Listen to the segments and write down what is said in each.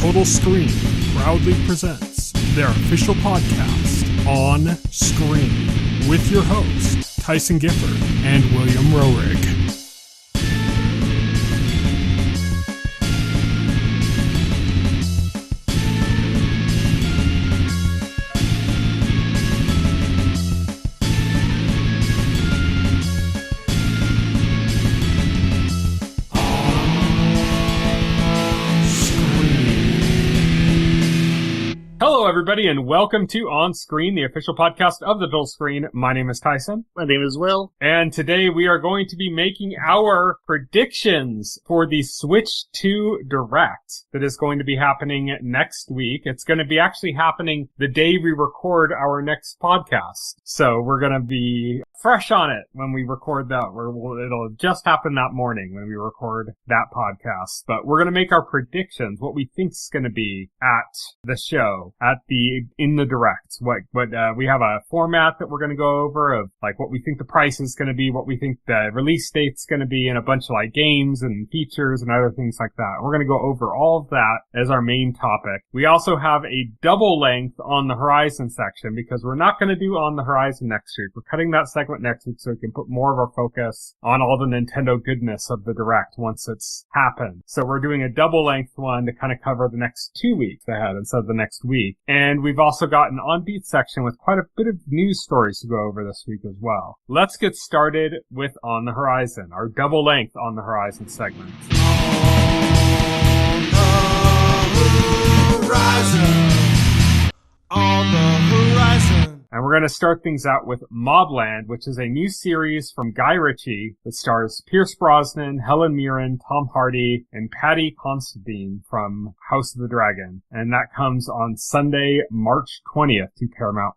Total Screen proudly presents their official podcast, On Screen, with your hosts, Tyson Gifford and William Rohrig. Hello, everybody, and welcome to On Screen, the official podcast of the Total Screen. My name is Tyson. My name is Will. And today we are going to be making our predictions for the Switch 2 Direct that is going to be happening next week. It's going to be actually happening the day we record our next podcast. So we're going to be fresh on it when we record that. It'll just happen that morning when we record that podcast. But we're going to make our predictions, what we think is going to be at the show, in the Direct. We have a format that we're going to go over of like what we think the price is going to be, what we think the release date's going to be, and a bunch of like games and features and other things like that. We're going to go over all of that as our main topic. We also have a double length on the Horizon section because we're not going to do On the Horizon next week. We're cutting that segment next week so we can put more of our focus on all the Nintendo goodness of the Direct once it's happened. So we're doing a double length one to kind of cover the next 2 weeks ahead instead of the next week. And we've also got an On Beat section with quite a bit of news stories to go over this week as well. Let's get started with On the Horizon, our double length On the Horizon segment. On the Horizon. And we're going to start things out with MobLand, which is a new series from Guy Ritchie that stars Pierce Brosnan, Helen Mirren, Tom Hardy, and Paddy Considine from House of the Dragon. And that comes on Sunday, March 20th to Paramount+.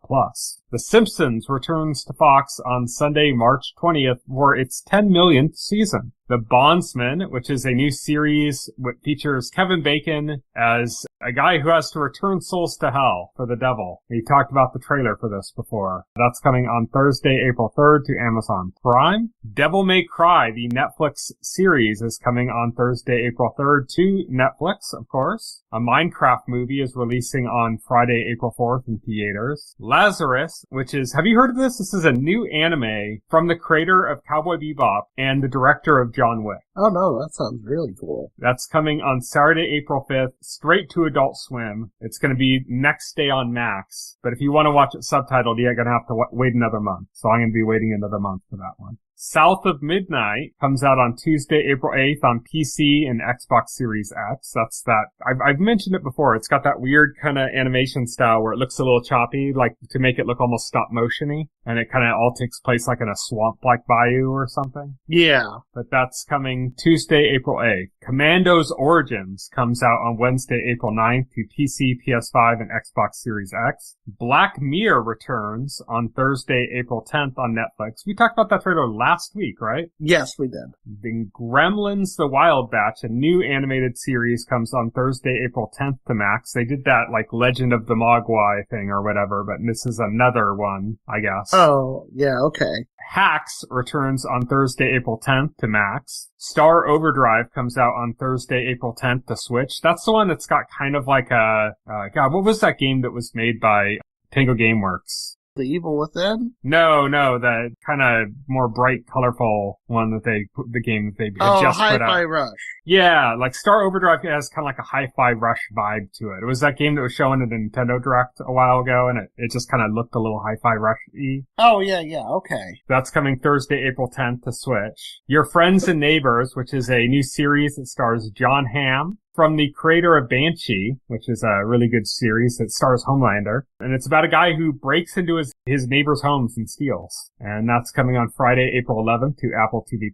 The Simpsons returns to Fox on Sunday, March 20th for its 10 millionth season. The Bondsman, which is a new series which features Kevin Bacon as a guy who has to return souls to hell for the devil. We talked about the trailer for this before. That's coming on Thursday, April 3rd to Amazon Prime. Devil May Cry, the Netflix series, is coming on Thursday, April 3rd to Netflix, of course. A Minecraft movie is releasing on Friday, April 4th in theaters. Lazarus, which is, have you heard of this? This is a new anime from the creator of Cowboy Bebop and the director of John Wick. Oh no, that sounds really cool. That's coming on Saturday, April 5th, straight to Adult Swim. It's going to be next day on Max. But if you want to watch it subtitled, you're going to have to wait another month. So I'm going to be waiting another month for that one. South of Midnight comes out on Tuesday, April 8th on PC and Xbox Series X. That's that. I've mentioned it before. It's got that weird kind of animation style where it looks a little choppy, like to make it look almost stop motion-y. And it kind of all takes place like in a swamp-like bayou or something. Yeah. But that's coming Tuesday, April 8th. Commandos Origins comes out on Wednesday, April 9th to PC, PS5, and Xbox Series X. Black Mirror returns on Thursday, April 10th on Netflix. We talked about that trailer last week, right? Yes, we did. The Gremlins, The Wild Batch, a new animated series, comes on Thursday, April 10th to Max. They did that, like, Legend of the Mogwai thing or whatever, but this is another one, I guess. Oh, yeah, okay. Hacks returns on Thursday, April 10th to Max. Star Overdrive comes out on Thursday, April 10th to Switch. That's the one that's got kind of like a, what was that game that was made by Tango Gameworks? The Evil Within? No, the kind of more bright, colorful one that the game that they just put out. Hi-Fi Rush. Yeah, like Star Overdrive has kind of like a Hi-Fi Rush vibe to it. It was that game that was shown at the Nintendo Direct a while ago, and it just kind of looked a little Hi-Fi Rush-y. Oh, yeah, okay. That's coming Thursday, April 10th to Switch. Your Friends and Neighbors, which is a new series that stars John Hamm, from the creator of Banshee, which is a really good series that stars Homelander. And it's about a guy who breaks into his neighbor's homes and steals. And that's coming on Friday, April 11th to Apple TV+.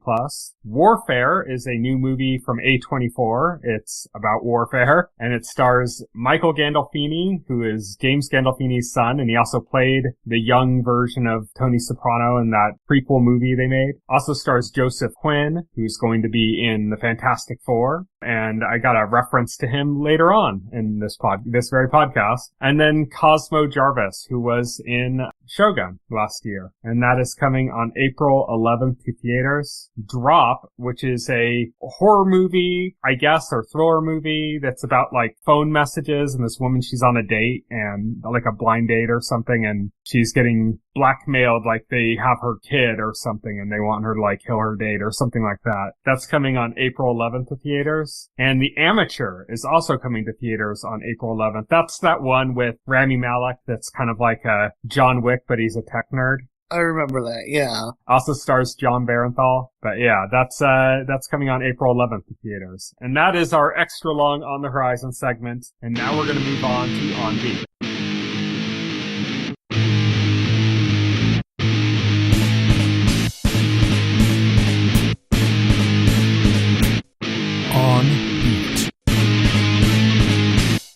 Warfare is a new movie from A24. It's about warfare. And it stars Michael Gandolfini, who is James Gandolfini's son. And he also played the young version of Tony Soprano in that prequel movie they made. Also stars Joseph Quinn, who's going to be in the Fantastic Four. And I got a reference to him later on in this very podcast. And then Cosmo Jarvis, who was in Shogun last year. And that is coming on April 11th to theaters. Drop, which is a horror movie, I guess, or thriller movie that's about like phone messages, and this woman, she's on a date, and like a blind date or something, and she's getting blackmailed, like they have her kid or something, and they want her to like kill her date or something like that. That's coming on April 11th to theaters. And The Amateur is also coming to theaters on April 11th. That's that one with Rami Malek that's kind of like a John Wick, but he's a tech nerd. I remember that, yeah. Also stars John Barenthal. But yeah, that's coming on April 11th to theaters. And that is our extra long On the Horizon segment. And now we're going to move on to On Beat. On Beat.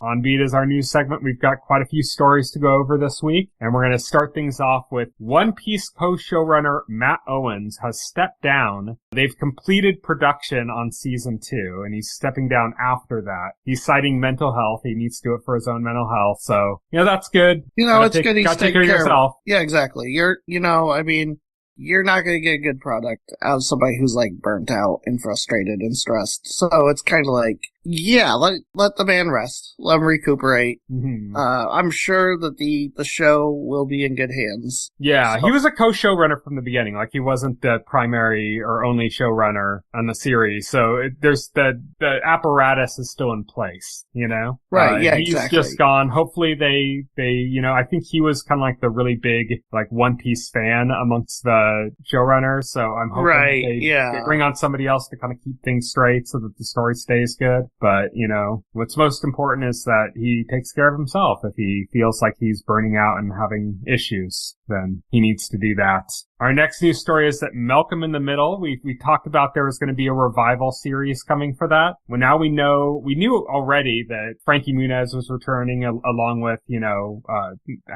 On Beat is our news segment. We've got quite a few stories to go over this week, and we're going to start things off with One Piece co-showrunner Matt Owens has stepped down. They've completed production on season 2, and he's stepping down after that. He's citing mental health. He needs to do it for his own mental health, so, that's good. It's good he's taking care of yourself. Yeah, exactly. You're not going to get a good product out of somebody who's, like, burnt out and frustrated and stressed. So it's kind of like, let the man rest. Let him recuperate. Mm-hmm. I'm sure that the show will be in good hands. Yeah, so. He was a co-showrunner from the beginning. Like, he wasn't the primary or only showrunner on the series. So there's the apparatus is still in place, Right, he's exactly. He's just gone. Hopefully they, I think he was kind of like the really big, like, One Piece fan amongst the showrunners. So I'm hoping they bring on somebody else to kind of keep things straight so that the story stays good. But, what's most important is that he takes care of himself. If he feels like he's burning out and having issues, then he needs to do that. Our next news story is that Malcolm in the Middle, we talked about there was going to be a revival series coming for that. Well, now we knew already that Frankie Muniz was returning along with,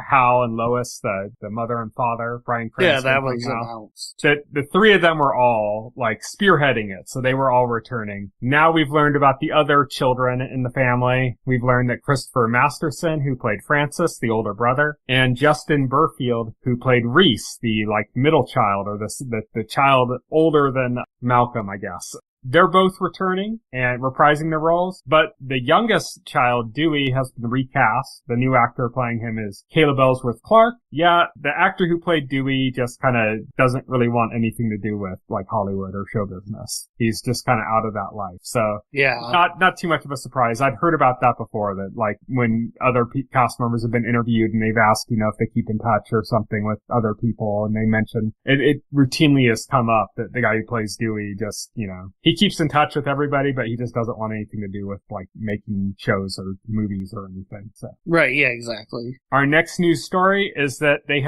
Hal and Lois, the mother and father, Bryan Cranston. Yeah, that was announced. The three of them were all, like, spearheading it, so they were all returning. Now we've learned about the other children in the family. We've learned that Christopher Masterson, who played Francis, the older brother, and Justin Burfield, who played Reese, the, like, middle child, or the child older than Malcolm, I guess. They're both returning and reprising their roles, but the youngest child, Dewey, has been recast. The new actor playing him is Caleb Ellsworth Clark. Yeah, the actor who played Dewey just kind of doesn't really want anything to do with, like, Hollywood or show business. He's just kind of out of that life. So, yeah, not too much of a surprise. I'd heard about that before, that, like, when other cast members have been interviewed and they've asked, if they keep in touch or something with other people, and they mention it routinely has come up that the guy who plays Dewey just, he keeps in touch with everybody, but he just doesn't want anything to do with, like, making shows or movies or anything. So. Right, yeah, exactly. Our next news story is that they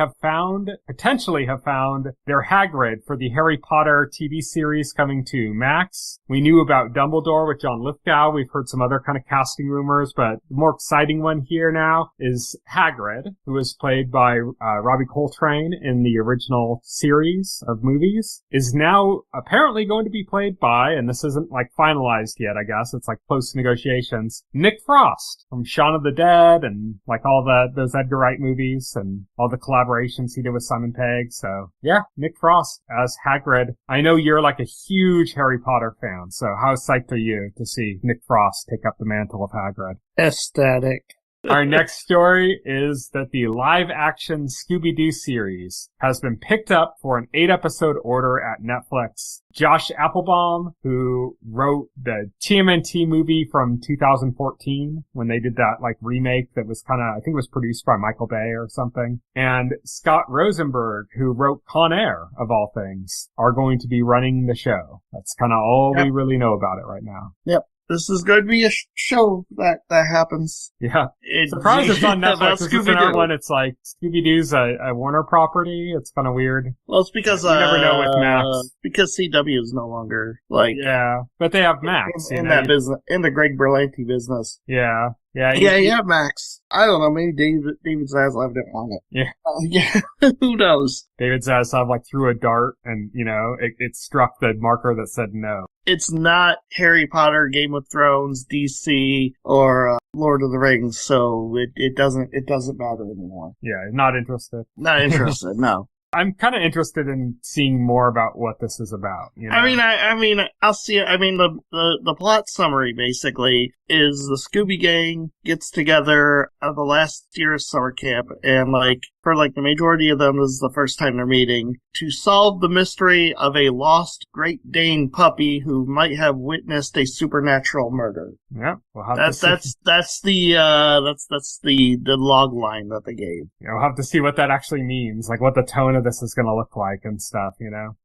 potentially have found their Hagrid for the Harry Potter TV series coming to Max. We knew about Dumbledore with John Lithgow. We've heard some other kind of casting rumors, but the more exciting one here now is Hagrid, who was played by Robbie Coltrane in the original series of movies, is now apparently going to be played by, and this isn't, like, finalized yet, I guess. It's, like, close negotiations. Nick Frost from Shaun of the Dead and, like, all those Edgar Wright movies and all the collaborations he did with Simon Pegg. So, yeah, Nick Frost as Hagrid. I know you're, like, a huge Harry Potter fan, so how psyched are you to see Nick Frost take up the mantle of Hagrid? Ecstatic. Our next story is that the live-action Scooby-Doo series has been picked up for an 8-episode order at Netflix. Josh Applebaum, who wrote the TMNT movie from 2014, when they did that, like, remake that was kind of, I think it was produced by Michael Bay or something, and Scott Rosenberg, who wrote Con Air, of all things, are going to be running the show. That's kind of all we really know about it right now. Yep. This is going to be a show that happens. Yeah. Surprised it's on Netflix. It's another one. It's like Scooby-Doo's a Warner property. It's kind of weird. Well, it's because you never know with Max. Because CW is no longer, like... Yeah, but they have Max. In that business, in the Greg Berlanti business. Yeah. Yeah, Max. I don't know, maybe David Zaslav didn't want it. Yeah, who knows? David Zaslav, threw a dart and, it struck the marker that said no. It's not Harry Potter, Game of Thrones, DC, or Lord of the Rings, so it doesn't matter anymore. Yeah, not interested. Not interested, no. I'm kind of interested in seeing more about what this is about. I mean, I'll see it. I mean, the plot summary basically is the Scooby Gang gets together at the last year of summer camp, and for the majority of them, this is the first time they're meeting to solve the mystery of a lost Great Dane puppy who might have witnessed a supernatural murder. Yeah, we'll have that's the log line that they gave. We'll have to see what that actually means, what the tone of this is going to look like and stuff,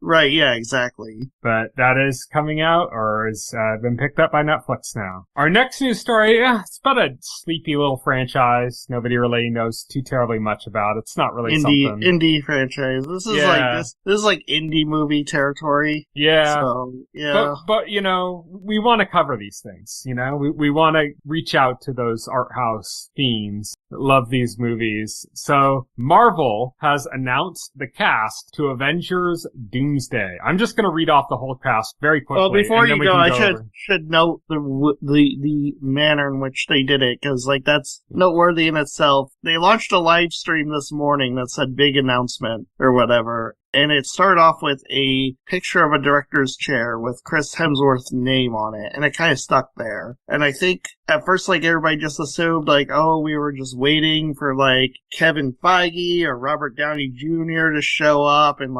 Right, yeah, exactly. But that is coming out, or has been picked up by Netflix now. Our next news story, it's about a sleepy little franchise nobody really knows too terribly much about. It's not really something. Indie franchise. This is this is indie movie territory. Yeah. So, yeah. But we want to cover these things, We want to reach out to those art house fiends that love these movies. So Marvel has announced the cast to Avengers Doomsday. I'm just going to read off the whole cast very quickly. Well, before you go, I should note the manner in which they did it, because that's noteworthy in itself. They launched a live stream this morning that said big announcement or whatever. And it started off with a picture of a director's chair with Chris Hemsworth's name on it, and it kind of stuck there. And I think at first, everybody just assumed, we were just waiting for, Kevin Feige or Robert Downey Jr. to show up and,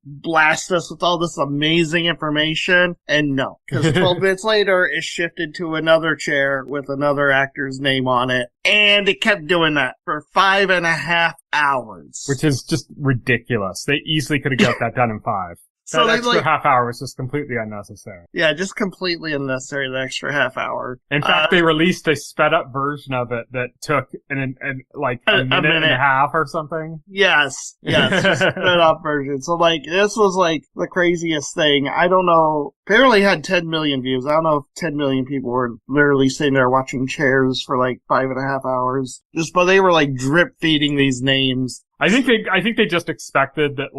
blast us with all this amazing information. And no, because 12 minutes later, it shifted to another chair with another actor's name on it. And it kept doing that for 5.5 hours. Which is just ridiculous. They easily could have got that done in 5. So that extra half hour was just completely unnecessary. Yeah, just completely unnecessary, the extra half hour. In fact, they released a sped up version of it that took a minute and a half or something. Yes, just sped up version. So this was the craziest thing. I don't know. Apparently it had 10 million views. I don't know if 10 million people were literally sitting there watching chairs for 5.5 hours. But they were drip feeding these names. I think they just expected that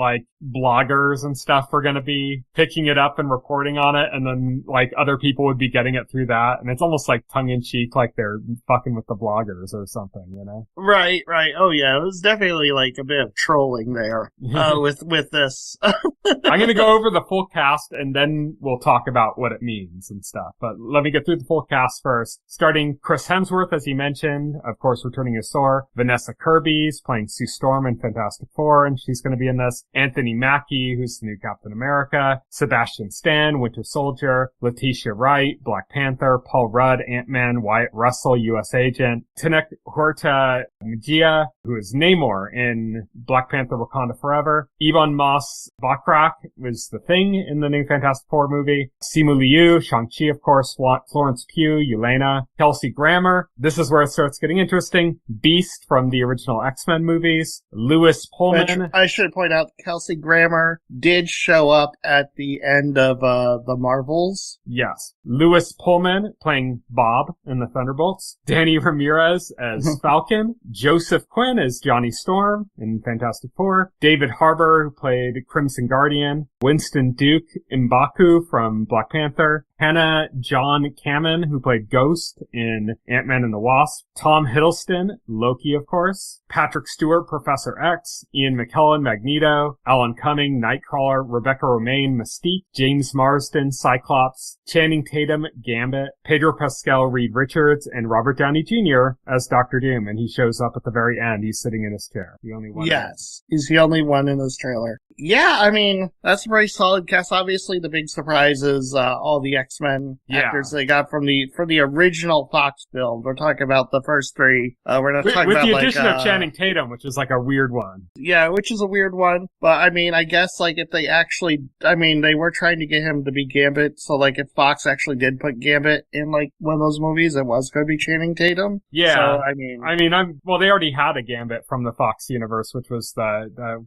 bloggers and stuff were going to be picking it up and reporting on it, and then other people would be getting it through that, and it's almost tongue in cheek, they're fucking with the bloggers or something, Right. Oh yeah, it was definitely a bit of trolling there with this. I'm going to go over the full cast and then we'll talk about what it means and stuff. But let me get through the full cast first. Starting Chris Hemsworth, as he mentioned, of course, returning as Thor. Vanessa Kirby's playing Sue Storm in Fantastic Four, and she's going to be in this. Anthony Mackie, who's the new Captain America. Sebastian Stan, Winter Soldier. Letitia Wright, Black Panther. Paul Rudd, Ant-Man. Wyatt Russell, U.S. Agent. Tinek Horta Mejia, who is Namor in Black Panther Wakanda Forever. Ebon Moss-Bachrach was the Thing in the new Fantastic Four movie. Simu Liu, Shang-Chi, of course. Florence Pugh, Yelena. Kelsey Grammer. This is where it starts getting interesting. Beast from the original X-Men movies. Lewis Pullman. Which I should point out, Kelsey Grammer did show up at the end of the Marvels. Yes. Lewis Pullman playing Bob in the Thunderbolts. Danny Ramirez as Falcon. Joseph Quinn as Johnny Storm in Fantastic Four. David Harbour, who played Crimson Guardian. Winston Duke M'Baku from Black Panther. Hannah John Kamen, who played Ghost in Ant-Man and the Wasp. Tom Hiddleston, Loki, of course. Patrick Stewart, Professor X. Ian McKellen, Magneto. Alan Cumming, Nightcrawler. Rebecca Romaine, Mystique. James Marsden, Cyclops. Channing Tatum, Gambit. Pedro Pascal, Reed Richards. And Robert Downey Jr. as Doctor Doom. And he shows up at the very end. He's sitting in his chair. The only one. Yes. He's the only one in this trailer. Yeah, I mean, that's a very solid cast. Obviously, the big surprise is all the X-Men actors they got from the original Fox film. We're talking about the first three. We're not talking about with the addition of Channing Tatum, which is a weird one. Yeah, which is a weird one. But I mean, I guess if they actually, they were trying to get him to be Gambit. So if Fox actually did put Gambit in one of those movies, it was going to be Channing Tatum. Yeah. So they already had a Gambit from the Fox universe, which was the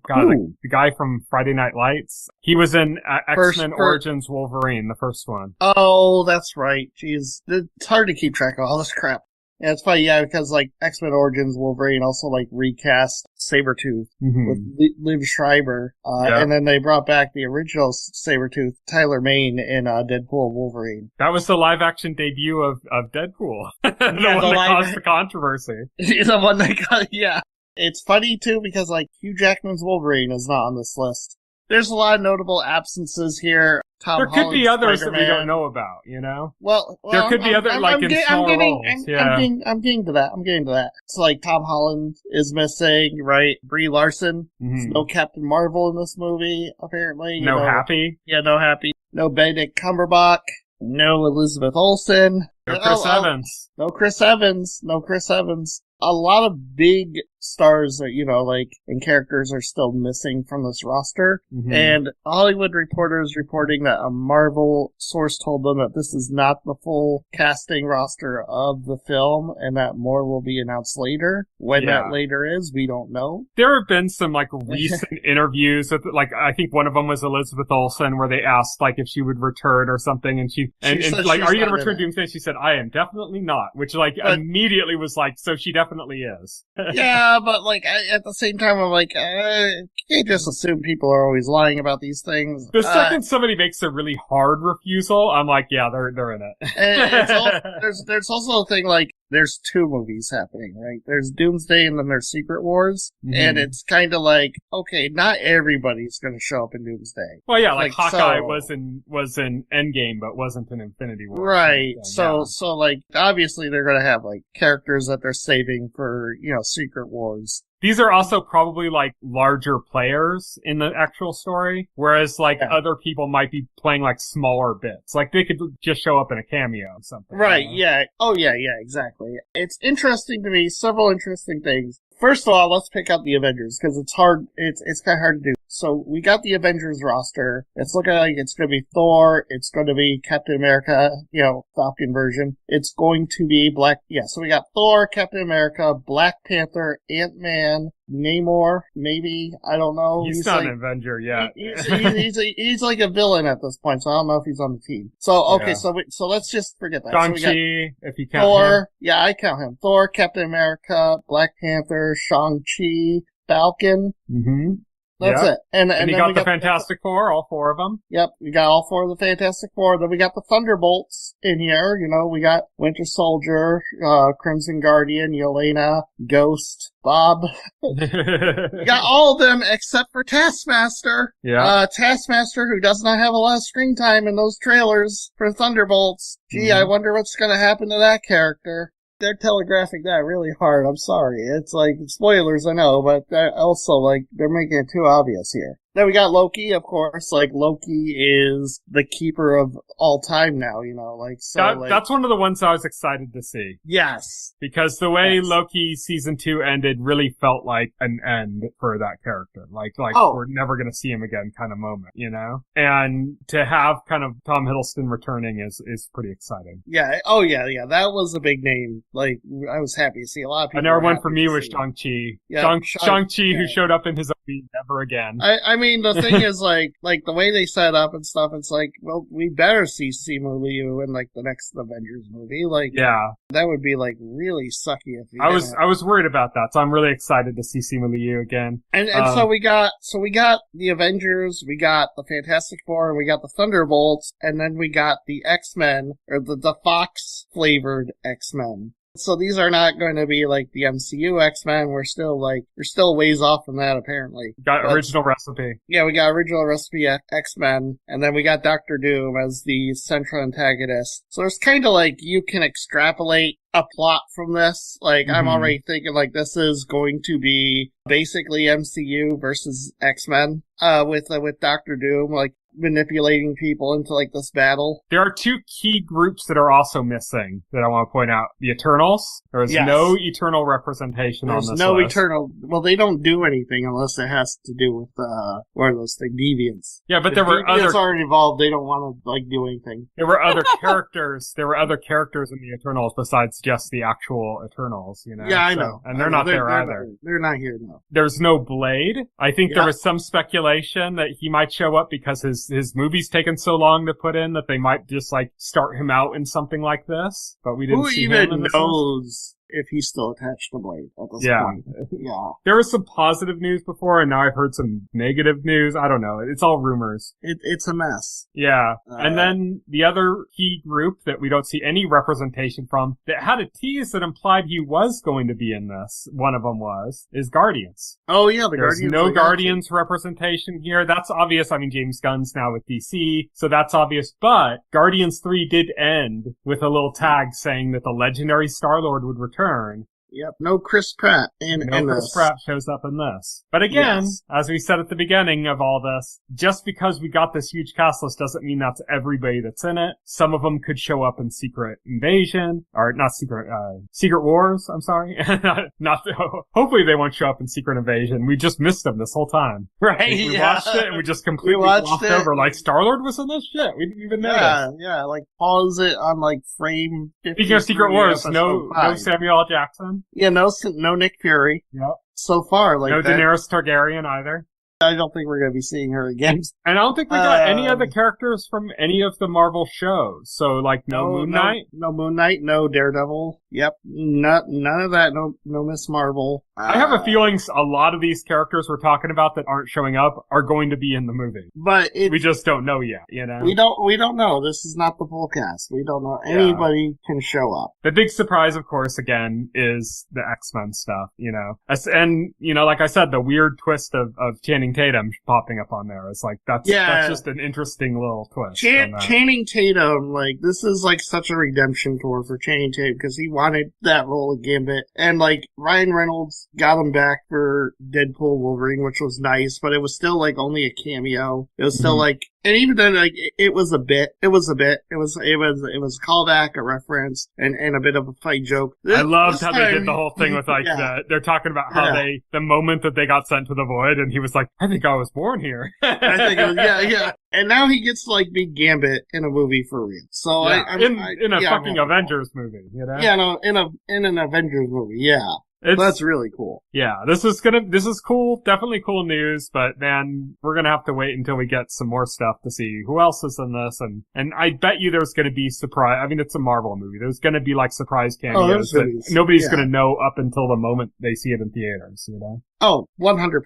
guy from Friday Night Lights. He was in X-Men Origins Wolverine, the first one. Oh, that's right. Jeez. It's hard to keep track of all this crap. Yeah, it's funny, yeah, because, like, X-Men Origins Wolverine also, like, recast Sabretooth with Liv Schreiber, and then they brought back the original Sabretooth, Tyler Mane, in Deadpool Wolverine. That was the live-action debut of Deadpool. the one that caused the controversy. The one that got, yeah. It's funny, too, because, like, Hugh Jackman's Wolverine is not on this list. There's a lot of notable absences here. There could be others that we don't know about, you know? Well there could be other, like, in small roles. I'm getting to that. It's like Tom Holland is missing, right? Brie Larson. No Captain Marvel in this movie, apparently. No Happy. Yeah, no Happy. No Benedict Cumberbatch. No Elizabeth Olsen. No Chris Evans. No Chris Evans. No Chris Evans. A lot of big stars that, you know, like, and characters are still missing from this roster. And Hollywood Reporter is reporting that a Marvel source told them that this is not the full casting roster of the film and that more will be announced later. When that later is, we don't know. There have been some, like, recent interviews with, like, I think one of them was Elizabeth Olsen where they asked, like, if she would return or something, and she like, are you going to return Doomsday? She said, I am definitely not, which, like, immediately was like, so she definitely is. Yeah, but, like, at the same time, I'm like, you can't just assume people are always lying about these things. The second somebody makes a really hard refusal, I'm like, yeah, they're in it. There's also a thing, like, there's two movies happening, right? There's Doomsday and then there's Secret Wars. And it's kind of like, okay, not everybody's going to show up in Doomsday. Well, yeah, like Hawkeye was in Endgame, but wasn't in Infinity War. Right. So, like, obviously they're going to have, like, characters that they're saving for, you know, Secret Wars. These are also probably, like, larger players in the actual story, whereas, like, other people might be playing, like, smaller bits. Like, they could just show up in a cameo or something. Right, yeah. Oh, yeah, exactly. It's interesting to me, several interesting things. First of all, let's pick out the Avengers, because it's hard, it's kind of hard to do. So, we got the Avengers roster. It's looking like it's going to be Thor, it's going to be Captain America, you know, Falcon version. It's going to be so we got Thor, Captain America, Black Panther, Ant-Man, Namor, maybe, I don't know. He's not like, an Avenger yet. He's like a villain at this point, so I don't know if he's on the team. So, okay, so let's just forget that. Shang-Chi, if you count Thor, him. Yeah, I count him. Thor, Captain America, Black Panther, Shang-Chi, Falcon. That's it. And you got the Fantastic Four, all four of them. Yep, we got all four of the Fantastic Four. Then we got the Thunderbolts in here. You know, we got Winter Soldier, Crimson Guardian, Yelena, Ghost, Bob. We got all of them except for Taskmaster. Yeah. Taskmaster, who does not have a lot of screen time in those trailers for Thunderbolts. Gee, I wonder what's going to happen to that character. They're telegraphing that really hard. I'm sorry. It's like, spoilers, I know, but also, like, they're making it too obvious here. Then we got Loki, of course. Like, Loki is the keeper of all time now, you know, like, so. That's one of the ones I was excited to see. Yes. Because the way Loki season 2 ended really felt like an end for that character. Like, we're never gonna see him again kind of moment, you know? And to have kind of Tom Hiddleston returning is pretty exciting. Yeah. Oh, yeah. That was a big name. Like, I was happy to see a lot of people. Another one for me was Shang-Chi. Yeah, Shang-Chi, who showed up in his own movie never again. I mean, the thing is, like the way they set up and stuff, it's like, well, we better see Simu Liu in, like, the next Avengers movie. Like, yeah. That would be, like, really sucky if you I was worried about that, so I'm really excited to see Simu Liu again. And so we got the Avengers, we got the Fantastic Four, and we got the Thunderbolts, and then we got the X-Men, or the Fox-flavored X-Men. So these are not going to be like the MCU X-Men. We're still ways off from that, apparently. Original recipe. Yeah, we got original recipe X-Men, and then we got Doctor Doom as the central antagonist. So it's kind of like you can extrapolate a plot from this. Like, I'm already thinking, like, this is going to be basically MCU versus X-Men, with Doctor Doom, like, manipulating people into, like, this battle. There are two key groups that are also missing that I want to point out. The Eternals. There is no Eternal representation on this list. There's no Eternal. Well, they don't do anything unless it has to do with, what are those things? Deviants. Yeah, but there were other... Deviants aren't involved. They don't want to, like, do anything. There were other characters. There were other characters in the Eternals besides just the actual Eternals, you know? Yeah, I know. And they're not there either. They're not here, no. There's no Blade. I think there was some speculation that he might show up because his movie's taken so long to put in that they might just, like, start him out in something like this. But we didn't see him in this. Who even knows if he's still attached to Blade at this point. Yeah. There was some positive news before, and now I've heard some negative news. I don't know. It's all rumors. It's a mess. Yeah. And then the other key group that we don't see any representation from that had a tease that implied he was going to be in this, one of them is Guardians. Oh, yeah, There's Guardians. no Guardians representation here. That's obvious. I mean, James Gunn's now with DC, so that's obvious. But Guardians 3 did end with a little tag saying that the legendary Star-Lord would return. Yep, no Chris Pratt in Chris Pratt shows up in this. But again, as we said at the beginning of all this, just because we got this huge cast list doesn't mean that's everybody that's in it. Some of them could show up in Secret Invasion, or not Secret Wars, I'm sorry. Hopefully they won't show up in Secret Invasion. We just missed them this whole time. Right, We watched it and we just completely glossed over. Like, Star-Lord was in this shit. We didn't even know. Yeah, like, pause it on, like, frame 50. Speaking of Secret Wars, no Samuel L. Jackson. Yeah, no Nick Fury. Yep. So far, like no Daenerys Targaryen either. I don't think we're going to be seeing her again. And I don't think we got any other characters from any of the Marvel shows. So, like, no Moon Knight? No Moon Knight, no Daredevil. Yep, none of that. No Miss Marvel. I have a feeling a lot of these characters we're talking about that aren't showing up are going to be in the movie. But we just don't know yet, you know? We don't know. This is not the full cast. We don't know. Anybody can show up. The big surprise, of course, again, is the X-Men stuff, you know? And, you know, like I said, the weird twist of Channing Tatum popping up on there. It's like, that's just an interesting little twist. Channing Tatum, like, this is like such a redemption tour for Channing Tatum because he wanted that role of Gambit. And like, Ryan Reynolds got him back for Deadpool Wolverine, which was nice, but it was still like only a cameo. It was still like, and even then, like, it was a bit. It was a callback, a reference, and a bit of a fight joke. I loved how they did the whole thing with, like, they're talking about how the moment that they got sent to the void, and he was like, I think I was born here. I think it was, And now he gets to, like, be Gambit in a movie for real. So in a fucking Avengers movie, you know? Yeah, no, in an Avengers movie, that's really cool. Yeah, this is cool, definitely cool news, but man, we're gonna have to wait until we get some more stuff to see who else is in this, and I bet you there's gonna be surprise, I mean, it's a Marvel movie, there's gonna be like surprise cameos that nobody's gonna know up until the moment they see it in theaters, you know? Oh, 100%.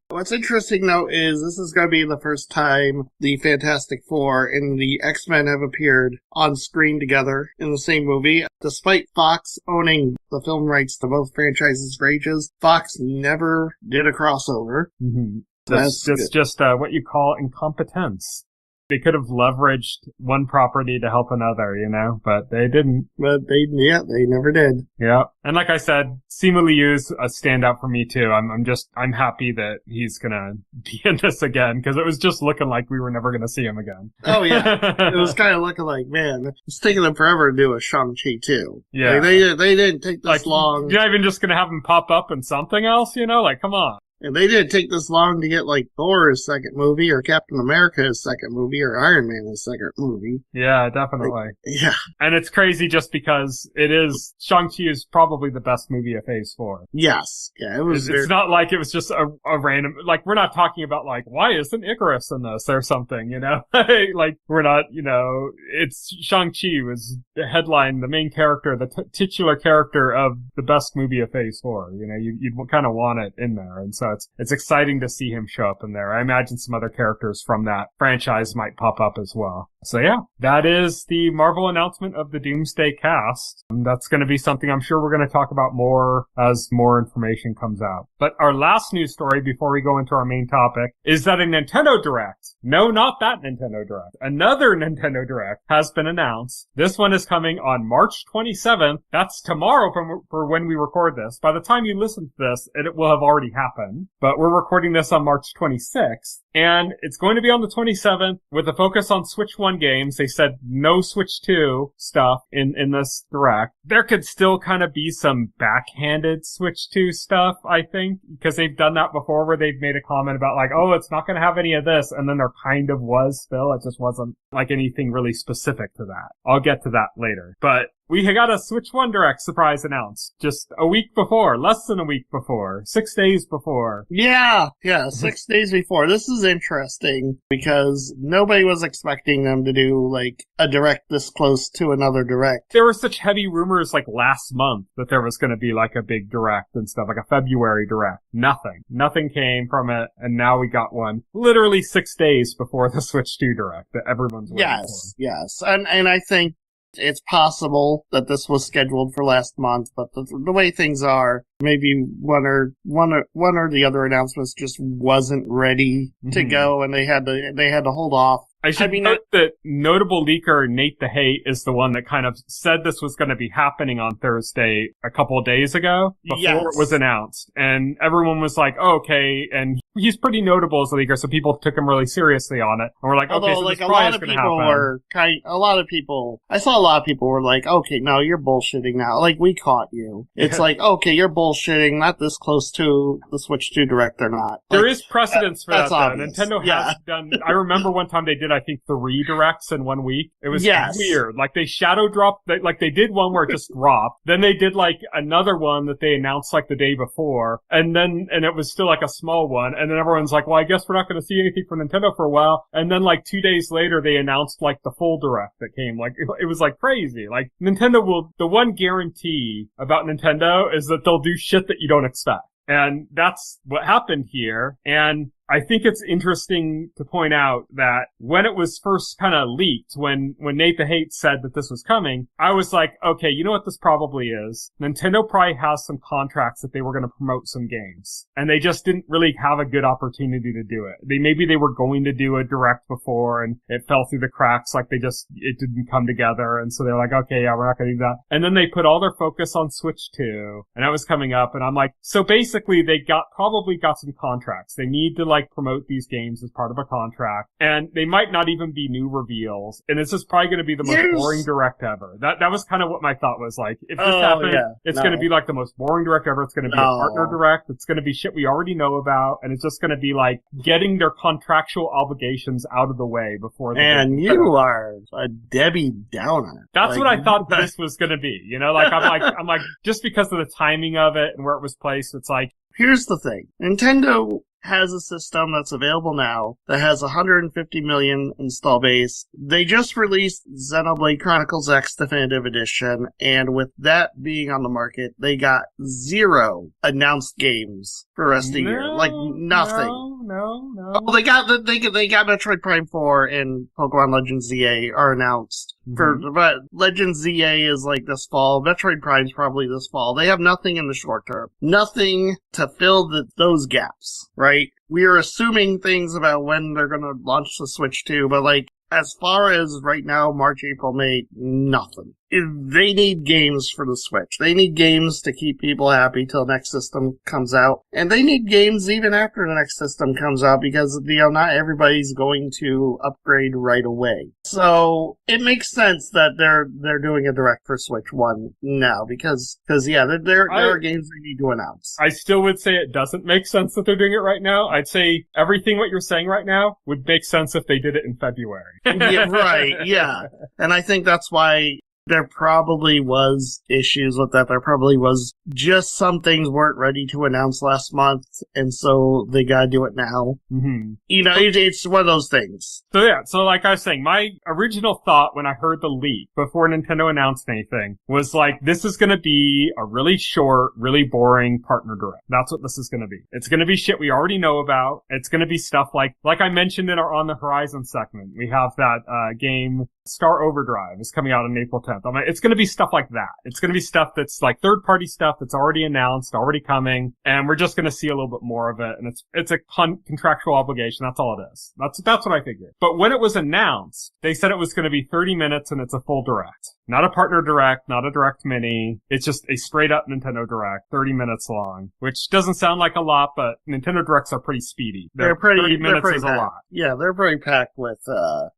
What's interesting, though, is this is going to be the first time the Fantastic Four and the X-Men have appeared on screen together in the same movie. Despite Fox owning the film rights to both franchises for ages, Fox never did a crossover. Mm-hmm. That's just what you call incompetence. They could have leveraged one property to help another, you know, but they didn't. But they never did. Yeah. And like I said, Simu Liu's a standout for me too. I'm happy that he's gonna be in this again, because it was just looking like we were never gonna see him again. Oh yeah. It was kind of looking like, man, it's taking them forever to do a Shang-Chi too. Yeah. Like, they didn't take this long. You're not even just gonna have him pop up in something else, you know? Like, come on. And they didn't take this long to get, like, Thor's second movie, or Captain America's second movie, or Iron Man's second movie. Yeah, definitely. Yeah. And it's crazy just because Shang-Chi is probably the best movie of Phase 4. Yes. Yeah, it was. It's not like it was just a random, like, we're not talking about, like, why isn't Icarus in this or something, you know? Like, we're not, you know, it's Shang-Chi was the headline, the main character, the titular character of the best movie of Phase 4. You know, you'd kind of want it in there. And so it's exciting to see him show up in there. I imagine some other characters from that franchise might pop up as well. So yeah, that is the Marvel announcement of the Doomsday cast. And that's going to be something I'm sure we're going to talk about more as more information comes out. But our last news story before we go into our main topic is that a Nintendo Direct, no, not that Nintendo Direct, another Nintendo Direct has been announced. This one is coming on March 27th. That's tomorrow for when we record this. By the time you listen to this, it will have already happened. But we're recording this on March 26th. And it's going to be on the 27th with a focus on Switch 1 games. They said no Switch 2 stuff in this Direct. There could still kind of be some backhanded Switch 2 stuff, I think, because they've done that before where they've made a comment about like, oh, it's not going to have any of this. And then there kind of was still. It just wasn't like anything really specific to that. I'll get to that later. But We got a Switch 1 Direct surprise announced just a week before, less than a week before, 6 days before. Yeah, 6 days before. This is interesting because nobody was expecting them to do, like, a Direct this close to another Direct. There were such heavy rumors, like, last month that there was going to be, like, a big Direct and stuff, like a February Direct. Nothing came from it, and now we got one literally 6 days before the Switch 2 Direct that everyone's waiting for. Yes. And I think it's possible that this was scheduled for last month, but the way things are, maybe one or the other announcements just wasn't ready to go, and they had to hold off. I should note that notable leaker Nate the Hate is the one that kind of said this was going to be happening on Thursday a couple of days ago before it was announced. And everyone was like, oh, okay. And he's pretty notable as a leaker, so people took him really seriously on it. And we're like, okay, so this probably is going to happen. A lot of people, I saw a lot of people were like, okay, no, you're bullshitting now. Like, we caught you. It's like, okay, you're bullshitting, not this close to the Switch 2 Direct or not. There is precedence for that, though. Obvious. Nintendo has done, I remember one time they did, I think, 3 Directs in 1 week. It was weird. Like, they shadow dropped, like, they did one where it just dropped. Then they did, like, another one that they announced, like, the day before. And it was still, like, a small one. And then everyone's like, well, I guess we're not going to see anything from Nintendo for a while. And then, like, 2 days later, they announced, like, the full Direct that came. Like, it was, like, crazy. Like, the one guarantee about Nintendo is that they'll do shit that you don't expect. And that's what happened here. And I think it's interesting to point out that when it was first kind of leaked, when Nate the Hate said that this was coming, I was like, okay, you know what this probably is? Nintendo probably has some contracts that they were going to promote some games. And they just didn't really have a good opportunity to do it. Maybe they were going to do a Direct before and it fell through the cracks, like it didn't come together. And so they're like, okay, yeah, we're not going to do that. And then they put all their focus on Switch 2. And that was coming up. And I'm like, so basically they probably got some contracts. They need to promote these games as part of a contract, and they might not even be new reveals, and this is probably going to be the most boring Direct ever. That was kind of what my thought was. Like, if this happens, it's going to be like the most boring Direct ever. It's going to be a partner Direct. It's going to be shit we already know about, and it's just going to be like getting their contractual obligations out of the way before they And you are a Debbie Downer. That's what I thought this was going to be. You know, like I'm like just because of the timing of it and where it was placed, it's like, here's the thing. Nintendo has a system that's available now that has 150 million install base. They just released Xenoblade Chronicles X Definitive Edition, and with that being on the market, they got 0 announced games for the rest of the year. Like, nothing. No. Oh, they got Metroid Prime 4 and Pokemon Legends ZA are announced. But Legends ZA is like this fall. Metroid Prime's probably this fall. They have nothing in the short term. Nothing to fill those gaps, right? We are assuming things about when they're going to launch the Switch 2, but like, as far as right now, March, April, May, nothing. They need games for the Switch. They need games to keep people happy till the next system comes out. And they need games even after the next system comes out because, not everybody's going to upgrade right away. So, it makes sense that they're doing a Direct for Switch 1 now because there are games they need to announce. I still would say it doesn't make sense that they're doing it right now. I'd say everything what you're saying right now would make sense if they did it in February. Yeah, right, yeah. And I think that's why there probably was issues with that. There probably was just some things weren't ready to announce last month, and so they gotta do it now. Mm-hmm. It's one of those things. So like I was saying, my original thought when I heard the leak before Nintendo announced anything was like, this is gonna be a really short, really boring partner Direct. That's what this is gonna be. It's gonna be shit we already know about. It's gonna be stuff like I mentioned in our On the Horizon segment. We have that game Star Overdrive is coming out on April 10th. I'm like, it's going to be stuff like that. It's going to be stuff that's like third-party stuff that's already announced, already coming, and we're just going to see a little bit more of it. And it's a contractual obligation. That's all it is. That's what I figured. But when it was announced, they said it was going to be 30 minutes and it's a full Direct. Not a partner Direct, not a Direct Mini. It's just a straight-up Nintendo Direct, 30 minutes long, which doesn't sound like a lot, but Nintendo Directs are pretty speedy. 30 minutes is a lot. Yeah, they're pretty packed with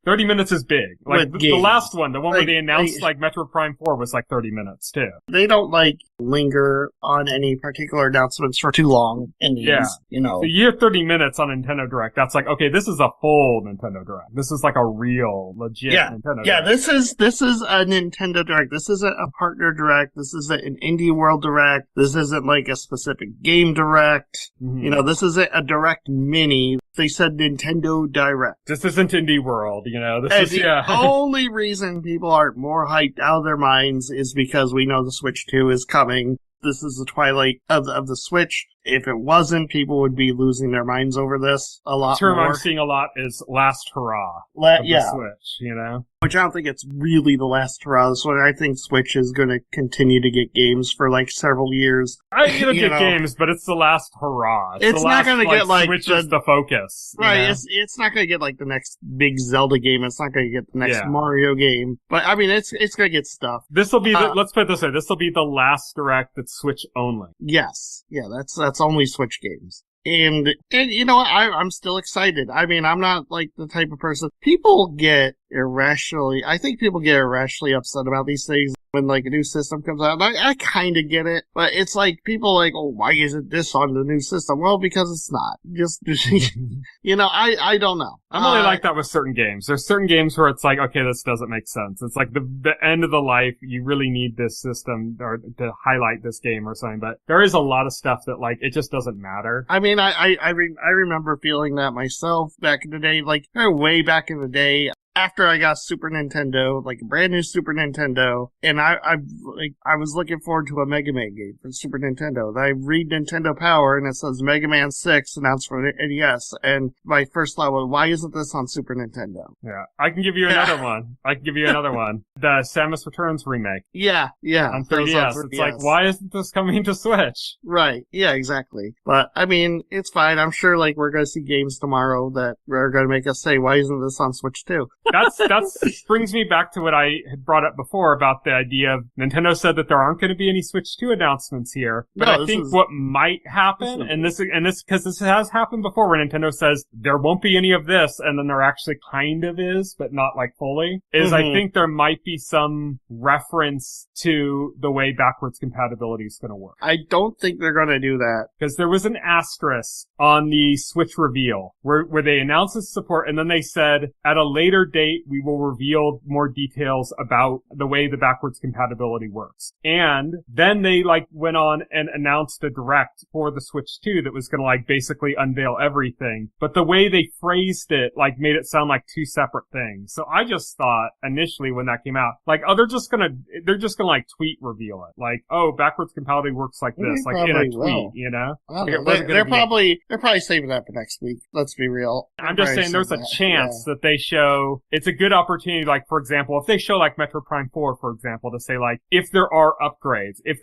30 minutes is big. Like the last one, the one where they announced Metroid Prime 4 was like 30 minutes too. They don't linger on any particular announcements for too long in these, So you have 30 minutes on Nintendo Direct. That's like, okay, this is a full Nintendo Direct. This is like a real, legit Nintendo Direct. Yeah, this is a Nintendo Nintendo Direct. This isn't a partner Direct. This isn't an Indie World Direct. This isn't like a specific game Direct. Mm-hmm. You know, this isn't a Direct Mini. They said Nintendo Direct. This isn't Indie World, you know. This is, the only reason people aren't more hyped out of their minds is because we know the Switch 2 is coming. This is the twilight of the Switch. If it wasn't, people would be losing their minds over this a lot more. The term I'm seeing a lot is last hurrah of the Switch, you know? Which I don't think it's really the last hurrah. So I think Switch is going to continue to get games for like several years. It'll get games, but it's the last hurrah. It's not going to get like Switch is the focus. Right, you know? It's not going to get like the next big Zelda game. It's not going to get the next Mario game. But I mean, it's going to get stuff. This will be, let's put it this way, this will be the last Direct that's Switch only. Yes. Yeah, that's only Switch games. And you know what? I'm still excited. I mean, I'm not like the type of person. I think people get irrationally upset about these things when like a new system comes out. And I kind of get it, but it's like people like, oh, why isn't this on the new system? Well, because it's not. Just, you know, I don't know. I'm only like that with certain games. There's certain games where it's like, okay, this doesn't make sense. It's like the end of the life. You really need this system or to highlight this game or something. But there is a lot of stuff that like, it just doesn't matter. I mean, I remember feeling that myself back in the day, like way back in the day. After I got Super Nintendo, like a brand new Super Nintendo, and I was looking forward to a Mega Man game for Super Nintendo. And I read Nintendo Power and it says Mega Man 6 announced for the NES, and my first thought was, why isn't this on Super Nintendo? Yeah, I can give you another one. The Samus Returns remake. Yeah. On 3DS. It's like, why isn't this coming to Switch? Right. Yeah, exactly. But I mean, it's fine. I'm sure like we're gonna see games tomorrow that are gonna make us say, why isn't this on Switch too? That's brings me back to what I had brought up before about the idea of Nintendo said that there aren't going to be any Switch 2 announcements here. But I think what might happen, and this because this has happened before where Nintendo says there won't be any of this, and then there actually kind of is, but not like fully, is I think there might be some reference to the way backwards compatibility is going to work. I don't think they're going to do that. Because there was an asterisk on the Switch reveal where they announced its support, and then they said at a later date we will reveal more details about the way the backwards compatibility works. And then they like went on and announced a Direct for the Switch 2 that was going to like basically unveil everything. But the way they phrased it like made it sound like two separate things. So I just thought initially when that came out, like, oh, they're just gonna like tweet reveal it. Like, oh, backwards compatibility works like this, like in a tweet, you know? Well, they're probably saving that for next week. Let's be real. I'm just saying there's a chance that they show. It's a good opportunity, like, for example, if they show, like, Metro Prime 4, for example, to say, like, if there are upgrades, if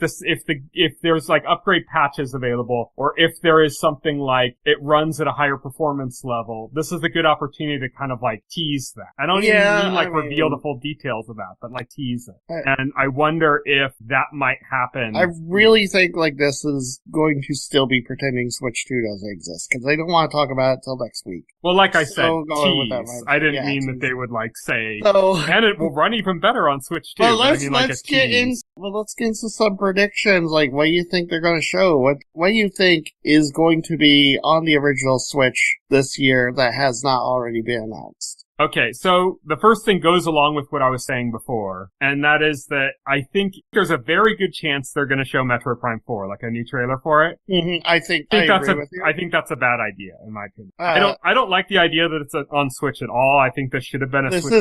there's, like, upgrade patches available, or if there is something like, it runs at a higher performance level, this is a good opportunity to kind of, like, tease that. I don't even mean, like, reveal the full details of that, but, like, tease it. And I wonder if that might happen. I really think, like, this is going to still be pretending Switch 2 doesn't exist, because they don't want to talk about it till next week. Well, like I said, tease. I didn't mean that they would, like, say, and it will run even better on Switch 2. Well, let's get into some predictions. Like, what do you think they're going to show? What do you think is going to be on the original Switch this year that has not already been announced? Okay, so the first thing goes along with what I was saying before, and that is that I think there's a very good chance they're going to show Metro Prime 4, like a new trailer for it. Mm-hmm. I think that's a bad idea, in my opinion. I don't like the idea that it's on Switch at all. I think this should have been a Switch.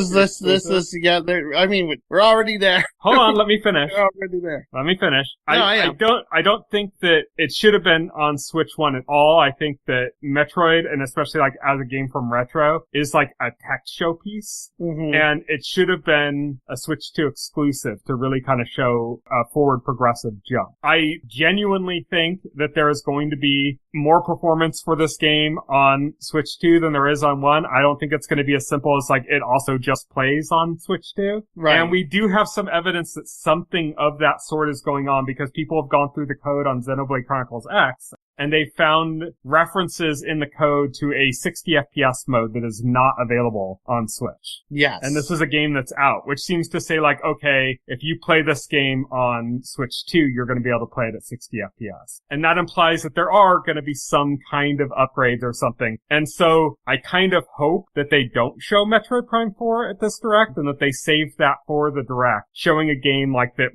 I mean, we're already there. Hold on, let me finish. We're already there. Let me finish. I don't think that it should have been on Switch 1 at all. I think that Metroid, and especially like as a game from Retro, is like a tech showpiece, and it should have been a Switch 2 exclusive to really kind of show a forward progressive jump. I genuinely think that there is going to be more performance for this game on Switch 2 than there is on 1. I don't think it's going to be as simple as like it also just plays on Switch 2. Right. And we do have some evidence that something of that sort is going on because people have gone through the code on Xenoblade Chronicles X, and they found references in the code to a 60 FPS mode that is not available on Switch. Yes. And this is a game that's out, which seems to say like, okay, if you play this game on Switch 2, you're going to be able to play it at 60 FPS. And that implies that there are going to be some kind of upgrades or something. And so I kind of hope that they don't show Metroid Prime 4 at this Direct and that they save that for the Direct, showing a game like that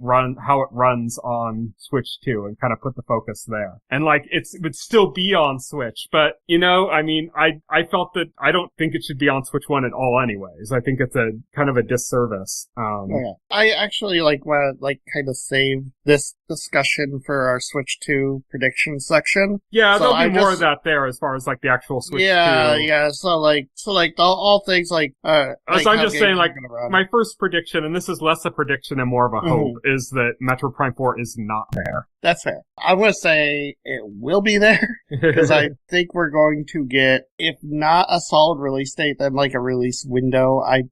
how it runs on Switch 2 and kind of put the focus there. And like, it would still be on Switch, but I mean, I felt that I don't think it should be on Switch 1 at all anyways. I think it's a kind of a disservice. Yeah. I actually want to kind of save this discussion for our Switch 2 prediction section. Yeah, so there'll be more of that there as far as like the actual Switch 2. Yeah. So all things like, so I'm just saying, like, my first prediction, and this is less a prediction and more of a hope, is that Metroid Prime 4 is not there. That's fair. I'm going to say it will be there, because I think we're going to get, if not a solid release date, then like a release window. I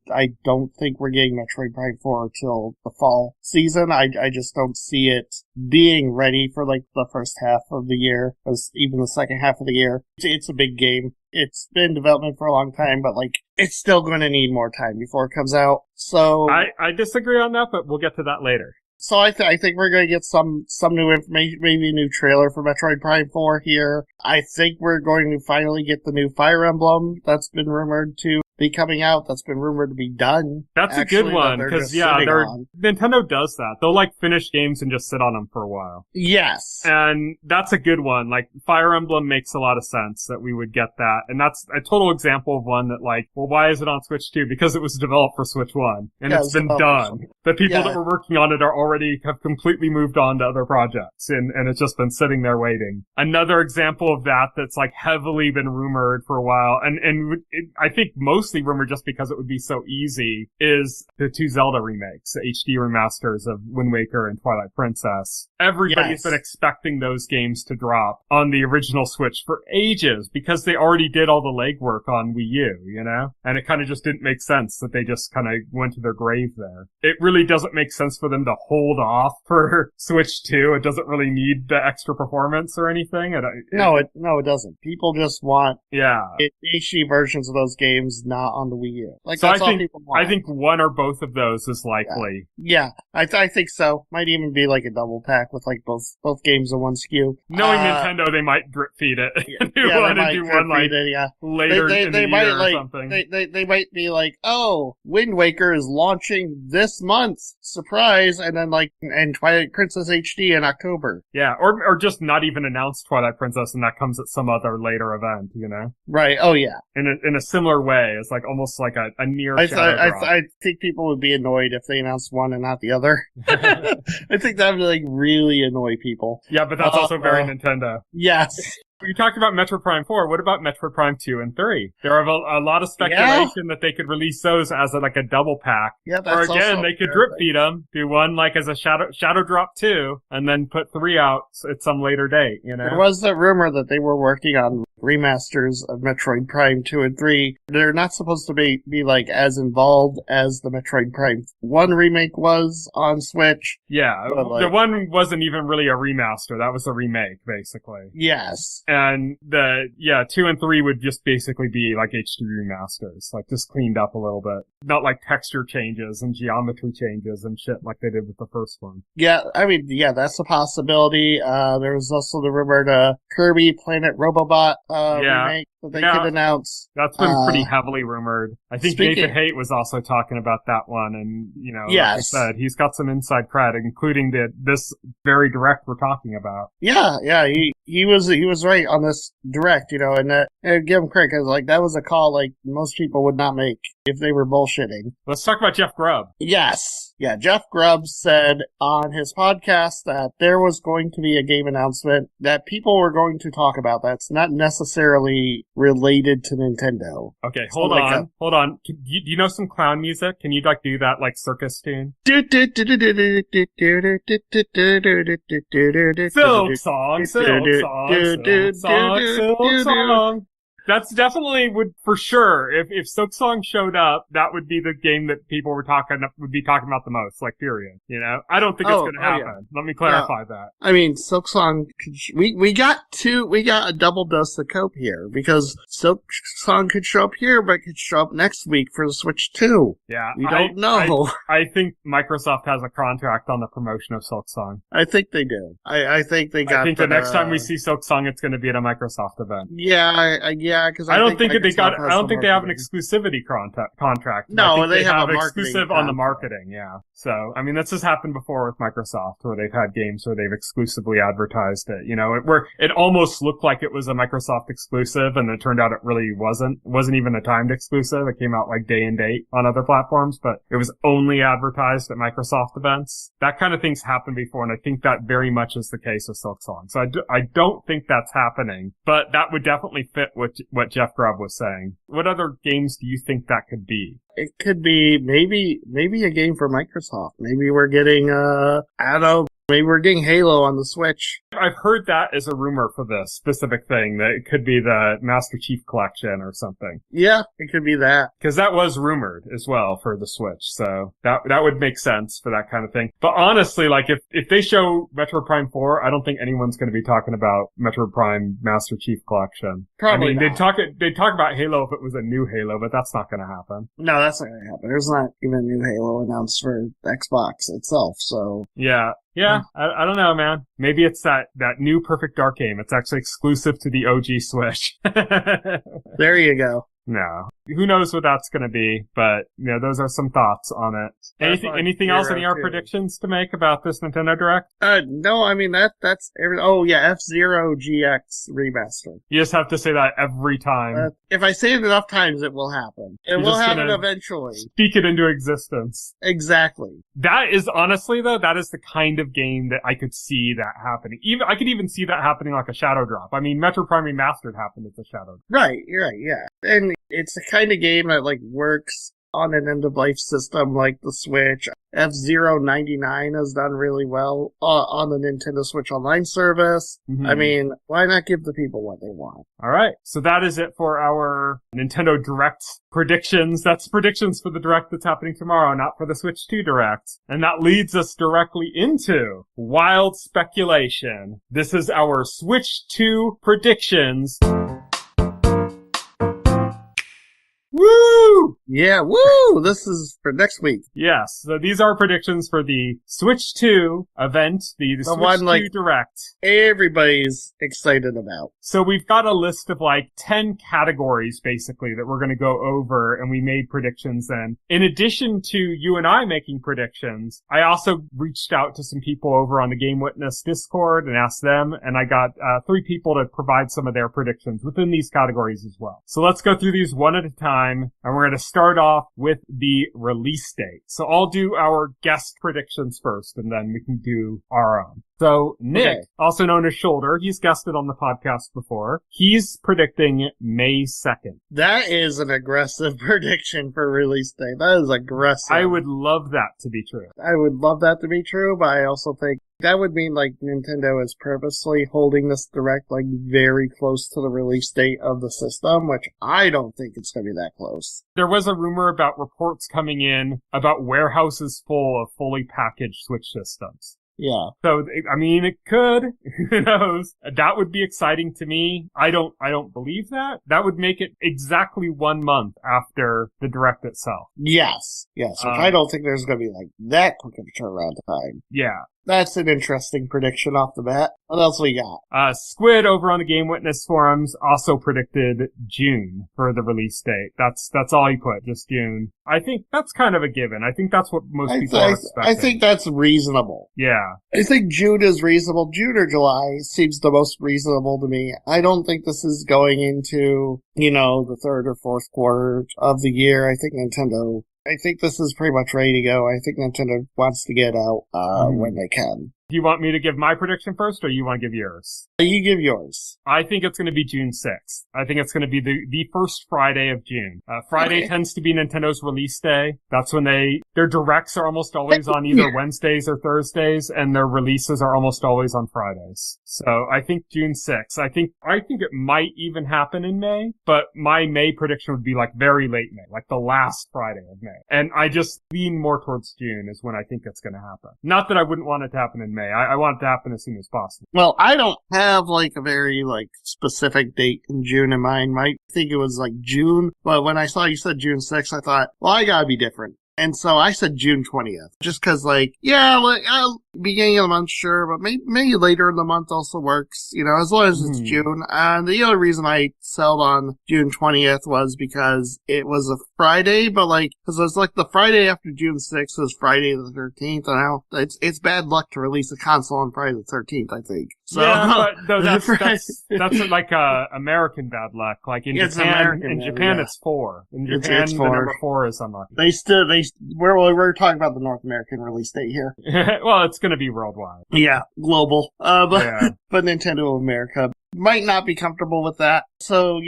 don't think we're getting Metroid Prime 4 till the fall season. I just don't see it being ready for like the first half of the year, as even the second half of the year. It's a big game. It's been in development for a long time, but like, it's still going to need more time before it comes out. So I disagree on that, but we'll get to that later. So I think we're going to get some new information, maybe a new trailer for Metroid Prime 4 here. I think we're going to finally get the new Fire Emblem that's been rumored to be coming out. That's been rumored to be done. That's actually a good one, because Nintendo does that. They'll like finish games and just sit on them for a while. Yes. And that's a good one. Like, Fire Emblem makes a lot of sense that we would get that. And that's a total example of one that like, well, why is it on Switch 2? Because it was developed for Switch 1. And it's been done. The people that were working on it have completely moved on to other projects. And it's just been sitting there waiting. Another example of that that's like heavily been rumored for a while. And I think mostly rumored just because it would be so easy, is the 2 Zelda remakes, the HD remasters of Wind Waker and Twilight Princess. Everybody's been expecting those games to drop on the original Switch for ages because they already did all the legwork on Wii U, And it kind of just didn't make sense that they just kind of went to their grave there. It really doesn't make sense for them to hold off for Switch 2. It doesn't really need the extra performance or anything. No, it doesn't. People just want HD versions of those games, not on the Wii U. Like, so that's all people want. I think one or both of those is likely. Yeah, I think so. Might even be like a double pack with like both games in one SKU. Knowing Nintendo, they might drip feed it. do one like later in the year or something. They might be like, oh, Wind Waker is launching this month, surprise, and then and Twilight Princess HD in October. Yeah, or just not even announce Twilight Princess, and that comes at some other later event, Right. Oh yeah. In a similar way. It's like almost like a near shadow drop. I think people would be annoyed if they announced one and not the other. I think that would like really annoy people. Yeah, but that's also very Nintendo. Yes. You talked about Metroid Prime 4. What about Metroid Prime 2 and 3? There are a lot of speculation that they could release those as a double pack. Yeah, that's or again, they could drip feed them, do one like as a shadow drop 2, and then put 3 out at some later date, There was a rumor that they were working on remasters of Metroid Prime 2 and 3. They're not supposed to be like as involved as the Metroid Prime 1 remake was on Switch. Yeah, the one wasn't even really a remaster. That was a remake, basically. Yes. And 2 and 3 would just basically be like HD remasters, like just cleaned up a little bit. Not like texture changes and geometry changes and shit like they did with the first one. Yeah, I mean, that's a possibility. There was also the rumored Kirby Planet Robobot remake that they could announce. That's been pretty heavily rumored. I think Nathan Haight was also talking about that one, and like I said, he's got some inside cred, including this very direct we're talking about. Yeah, he was right on this direct, and give him credit, because that was a call most people would not make if they were bullshitting. Let's talk about Jeff Grubb. Yes. Yeah, Jeff Grubb said on his podcast that there was going to be a game announcement that people were going to talk about that's not necessarily related to Nintendo. Okay, hold on. Do you know some clown music? Can you do that circus tune? Silk song. That's definitely would for sure. If Silksong showed up, that would be the game that people would be talking about the most, like period. You know, I don't think it's going to happen. Yeah. Let me clarify that. I mean, Silksong, we got a double dose of cope here because Silksong could show up here, but could show up next week for the Switch 2. Yeah, we don't know. I think Microsoft has a contract on the promotion of Silksong. I think they do. I think they got. I think the next time we see Silksong, it's going to be at a Microsoft event. Yeah, because I don't think they have an exclusivity contract. No, they have exclusive on the marketing. Yeah. So, I mean, this has happened before with Microsoft, where they've had games where they've exclusively advertised it. You know, it almost looked like it was a Microsoft exclusive, and it turned out it really wasn't. It wasn't even a timed exclusive. It came out like day and date on other platforms, but it was only advertised at Microsoft events. That kind of thing's happened before, and I think that very much is the case with Silksong. So I don't think that's happening, but that would definitely fit what Jeff Grubb was saying. What other games do you think that could be? It could be maybe a game for Microsoft. Maybe we're getting maybe we're getting Halo on the Switch. I've heard that as a rumor for this specific thing, that it could be the Master Chief Collection or something. Yeah, it could be that. Because that was rumored as well for the Switch, so that would make sense for that kind of thing. But honestly, like, if they show Metroid Prime 4, I don't think anyone's going to be talking about Metroid Prime Master Chief Collection. Probably not. They'd talk about Halo if it was a new Halo, but that's not going to happen. No, that's not going to happen. There's not even a new Halo announced for Xbox itself, so... Yeah, I don't know, man. Maybe it's that new Perfect Dark game. It's actually exclusive to the OG Switch. There you go. No. Who knows what that's going to be, but, you know, those are some thoughts on it. Anything else, any other predictions to make about this Nintendo Direct? No, I mean, that's F-Zero GX remaster. You just have to say that every time. If I say it enough times, it will happen. It will happen eventually. Speak it into existence. Exactly. That is, honestly, though, that is the kind of game that I could see that happening. I could even see that happening like a Shadow Drop. I mean, Metroid Prime Remastered happened as a Shadow Drop. Right, you're right, yeah. And it's the kind of game that, like, works on an end-of-life system like the Switch. F-Zero 99 has done really well on the Nintendo Switch Online service. Mm-hmm. I mean, why not give the people what they want? All right. So that is it for our Nintendo Direct predictions. That's predictions for the Direct that's happening tomorrow, not for the Switch 2 Direct. And that leads us directly into Wild Speculation. This is our Switch 2 predictions. Woo! Yeah, woo! This is for next week. Yes, so these are predictions for the Switch 2 event, the Switch one, 2 Direct. Everybody's excited about. So we've got a list of like 10 categories, basically, that we're going to go over, and we made predictions then. In addition to you and I making predictions, I also reached out to some people over on the Game Witness Discord and asked them, and I got 3 people to provide some of their predictions within these categories as well. So let's go through these one at a time. And we're going to start off with the release date. So I'll do our guest predictions first, and then we can do our own. So Nick, also known as Shoulder, he's guested on the podcast before. He's predicting May 2nd. That is an aggressive prediction for release date. That is aggressive. I would love that to be true. I would love that to be true, but I also think that would mean like Nintendo is purposely holding this Direct like very close to the release date of the system, which I don't think it's going to be that close. There was a rumor about reports coming in about warehouses full of fully packaged Switch systems. Yeah. So, I mean, it could. Who knows? That would be exciting to me. I don't believe that. That would make it exactly 1 month after the Direct itself. Yes. Yes. Which I don't think there's going to be like that quick of a turnaround time. Yeah. That's an interesting prediction off the bat. What else we got? Squid over on the Game Witness forums also predicted June for the release date. That's all he put, just June. I think that's kind of a given. I think that's what most people are expecting. I think that's reasonable. Yeah. I think June is reasonable. June or July seems the most reasonable to me. I don't think this is going into, the third or fourth quarter of the year. I think this is pretty much ready to go. I think Nintendo wants to get out when they can. Do you want me to give my prediction first, or you want to give yours? You give yours. I think it's going to be June 6th. I think it's going to be the first Friday of June. Friday tends to be Nintendo's release day. That's when their directs are almost always on either Wednesdays or Thursdays, and their releases are almost always on Fridays. So I think June 6th. I think it might even happen in May, but my May prediction would be like very late May, like the last Friday of May. And I just lean more towards June is when I think it's going to happen. Not that I wouldn't want it to happen in May. I want it to happen as soon as possible. Well, I don't have like a very like specific date in June in mind. I think it was like June, but when I saw you said June 6th, I thought, well, I gotta be different. And so I said June 20th, just cause like, yeah, like, beginning of the month, sure, but maybe later in the month also works, as long as it's June. And the other reason I settled on June 20th was because it was a Friday, but like, cause it was like the Friday after June 6th was Friday the 13th, and now it's bad luck to release a console on Friday the 13th, I think. So, yeah, but that's like, American bad luck. Like in Japan, it's 4. In Japan, it's 4. The number 4 is unlucky. We're talking about the North American release date here. Well, it's going to be worldwide. Yeah, global. But Nintendo of America might not be comfortable with that. So,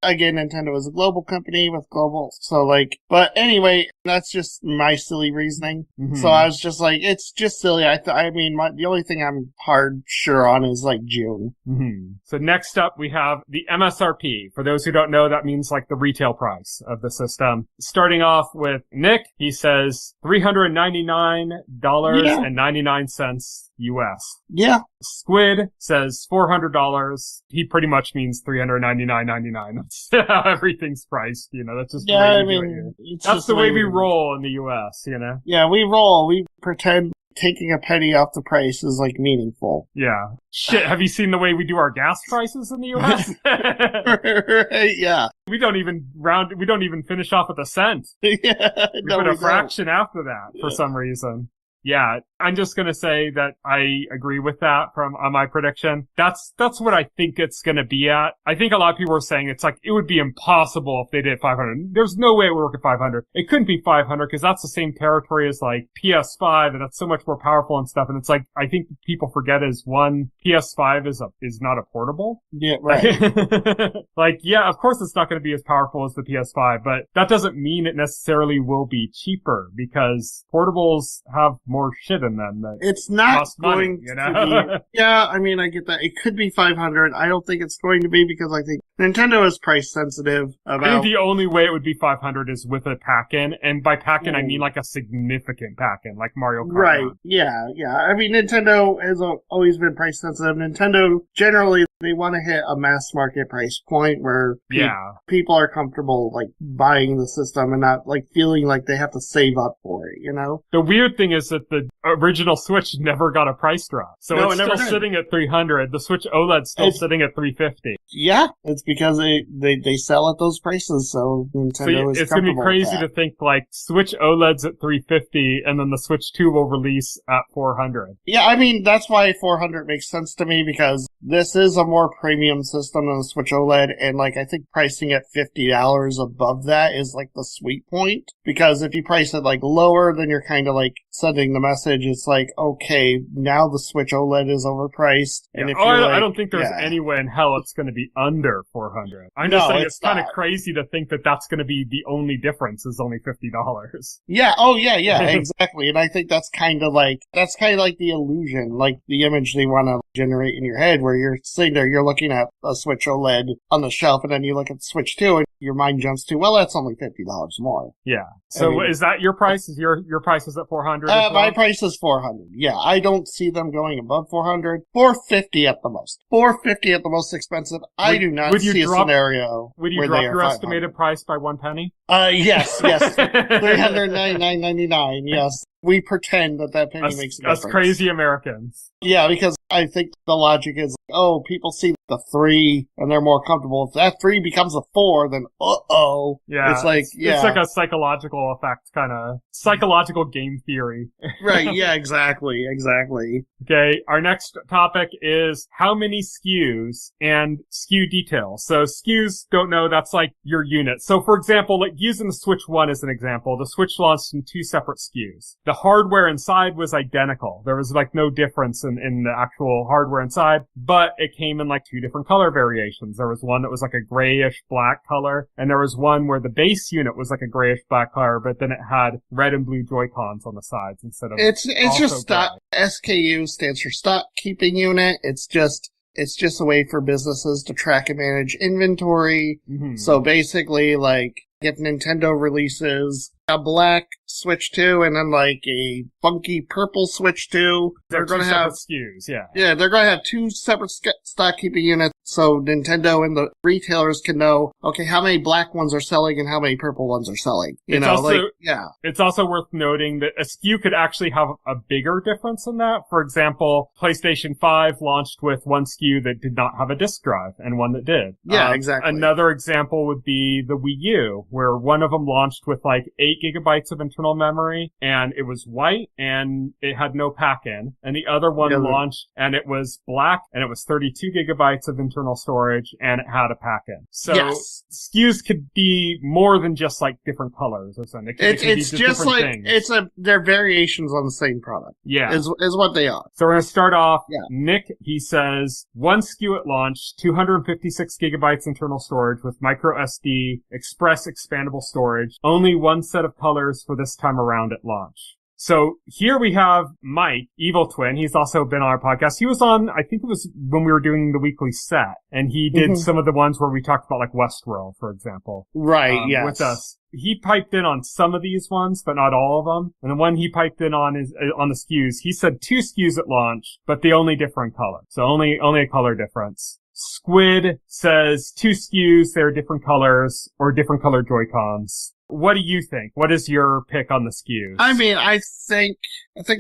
again, Nintendo is a global company with global, so like, but anyway, that's just my silly reasoning. Mm-hmm. So I was just like, it's just silly. The only thing I'm hard sure on is like June. Mm-hmm. So next up we have the MSRP. For those who don't know, that means like the retail price of the system. Starting off with Nick, he says $399.99 US. Yeah. Squid says $400. He pretty much means $399.99. That's how everything's priced, That's just the way we do it here. That's the way we roll in the US, Yeah, we roll. We pretend taking a penny off the price is like meaningful. Yeah. Shit, have you seen the way we do our gas prices in the US? Right, yeah. We don't even finish off with a cent. Yeah. We put a fraction after that for some reason. Yeah, I'm just gonna say that I agree with that on my prediction. That's what I think it's gonna be at. I think a lot of people are saying it's like, it would be impossible if they did 500. There's no way it would work at 500. It couldn't be 500 because that's the same territory as like PS5 and that's so much more powerful and stuff. And it's like, I think people forget PS5 is not a portable. Yeah, right. Like, yeah, of course it's not gonna be as powerful as the PS5, but that doesn't mean it necessarily will be cheaper because portables have more shit in them that it's not cost going money, to be. Yeah, I get that. It could be 500. I don't think it's going to be because I think Nintendo is price sensitive about. I think the only way it would be 500 is with a pack-in, and by pack-in I mean like a significant pack-in, like Mario Kart. Right? Yeah. Nintendo has always been price sensitive. Nintendo generally they want to hit a mass market price point where people are comfortable like buying the system and not like feeling like they have to save up for it. The weird thing is that the original Switch never got a price drop, so it's still sitting at 300. The Switch OLED's still sitting at 350. Yeah, it's because they sell at those prices, so Nintendo is comfortable. It's gonna be crazy to think like Switch OLED's at 350, and then the Switch 2 will release at 400. Yeah, that's why 400 makes sense to me because this is a more premium system than the Switch OLED, and like I think pricing at $50 above that is like the sweet point. Because if you price it like lower, then you're kind of like sending the message. It's like, okay, now the Switch OLED is overpriced. And if I don't think there's any way in hell it's going to be under 400. I'm just saying it's kind of crazy to think that that's going to be the only difference is only $50. Yeah. Oh yeah, exactly. And I think that's kind of like the illusion, like the image they want to generate in your head where you're sitting there, you're looking at a Switch OLED on the shelf and then you look at the Switch 2 and your mind jumps to, well, that's only $50 more. Yeah. So is that your price? Is your price is at 400? My price is 400. Yeah. I don't see them going above 400. 450 at the most. 450 at the most expensive. I do not see a scenario. Would you drop your estimated price by 1 penny? Yes. $399.99. Yes. We pretend that penny makes a difference. Us crazy Americans. Yeah, because I think the logic is, people see the 3 and they're more comfortable. If that 3 becomes a 4, then Yeah. It's like, It's like a psychological effect, kind of psychological game theory. Right, yeah, exactly. Okay, our next topic is how many SKUs and SKU details. So SKUs, don't know, that's like your unit. So for example, like using the Switch 1 as an example, the Switch launched in 2 separate SKUs. The hardware inside was identical. There was like no difference in the actual hardware inside, but it came in like 2 different color variations. There was one that was like a grayish black color, and there was one where the base unit was like a grayish black color, but then it had red and blue Joy-Cons on the sides instead of It's just stock. SKU stands for stock keeping unit. It's just a way for businesses to track and manage inventory. Mm-hmm. So basically, like, if Nintendo releases a black Switch 2 and then like a funky purple Switch 2, they're going to have SKUs, yeah. Yeah, they're going to have 2 separate stock keeping units so Nintendo and the retailers can know, okay, how many black ones are selling and how many purple ones are selling. It's also worth noting that a SKU could actually have a bigger difference in that. For example, PlayStation 5 launched with one SKU that did not have a disk drive and one that did. Yeah, exactly. Another example would be the Wii U, where one of them launched with like 8 gigabytes of internal memory, and it was white, and it had no pack-in. And the other one launched, and it was black, and it was 32 gigabytes of internal storage, and it had a pack-in. So SKUs could be more than just like different colors or something. It's just like things. They're variations on the same product. Yeah, is what they are. So we're gonna start off. Yeah. Nick, he says one SKU at launch, 256 gigabytes internal storage with micro SD, express expandable storage, only one set of colors for this time around at launch. So here we have Mike, Evil Twin. He's also been on our podcast. He was on, I think it was when we were doing the weekly set, and he did some of the ones where we talked about like Westworld, for example. Right, yes. With us. He piped in on some of these ones, but not all of them. And the one he piped in on is on the SKUs. He said 2 SKUs at launch, but they only differ in color. So only a color difference. Squid says 2 SKUs, they're different colors or different color Joy-Cons. What do you think? What is your pick on the SKUs? I mean, I think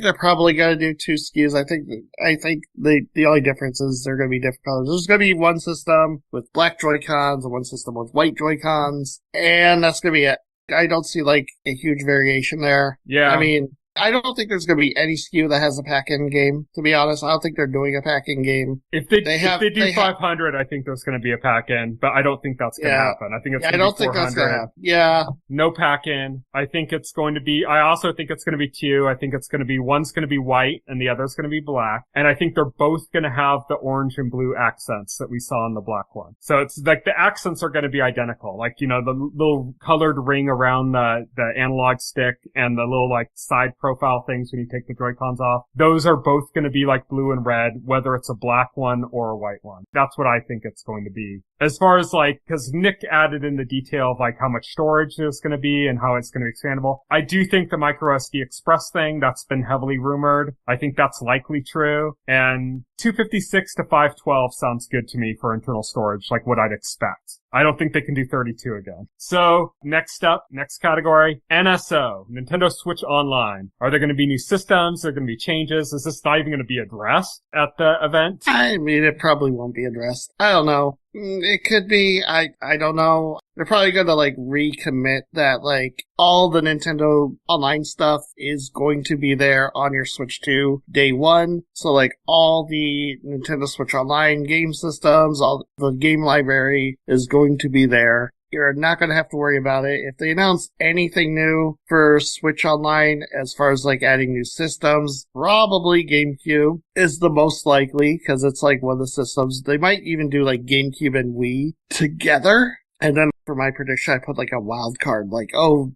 they're probably going to do 2 SKUs. I think the only difference is they're going to be different colors. There's going to be one system with black Joy-Cons and one system with white Joy-Cons, and that's going to be it. I don't see like a huge variation there. Yeah. I mean, I don't think there's going to be any SKU that has a pack-in game, to be honest. I don't think they're doing a pack-in game. If they do 500, I think there's going to be a pack-in, but I don't think that's going to happen. I think it's going to be 400. I don't think that's going to happen. Yeah. No pack-in. I think it's going to be, I also think it's going to be 2. I think it's going to be, one's going to be white and the other's going to be black. And I think they're both going to have the orange and blue accents that we saw in the black one. So it's like the accents are going to be identical. Like, you know, the little colored ring around the analog stick and the little like side profile things when you take the Joy-Cons off. Those are both going to be like blue and red, whether it's a black one or a white one. That's what I think it's going to be. As far as like, cause Nick added in the detail of like how much storage there's going to be and how it's going to be expandable. I do think the micro SD Express thing, that's been heavily rumored. I think that's likely true. And 256 to 512 sounds good to me for internal storage, like what I'd expect. I don't think they can do 32 again. So, next category, NSO, Nintendo Switch Online. Are there going to be new systems? Are there going to be changes? Is this not even going to be addressed at the event? I mean, it probably won't be addressed. I don't know. It could be. I don't know. They're probably going to like recommit that like all the Nintendo Online stuff is going to be there on your Switch 2 day 1. So like all the Nintendo Switch Online game systems, all the game library is going to be there. You're not going to have to worry about it. If they announce anything new for Switch Online, as far as like adding new systems, probably GameCube is the most likely, because it's like one of the systems. They might even do like GameCube and Wii together. And then for my prediction, I put like a wild card, like,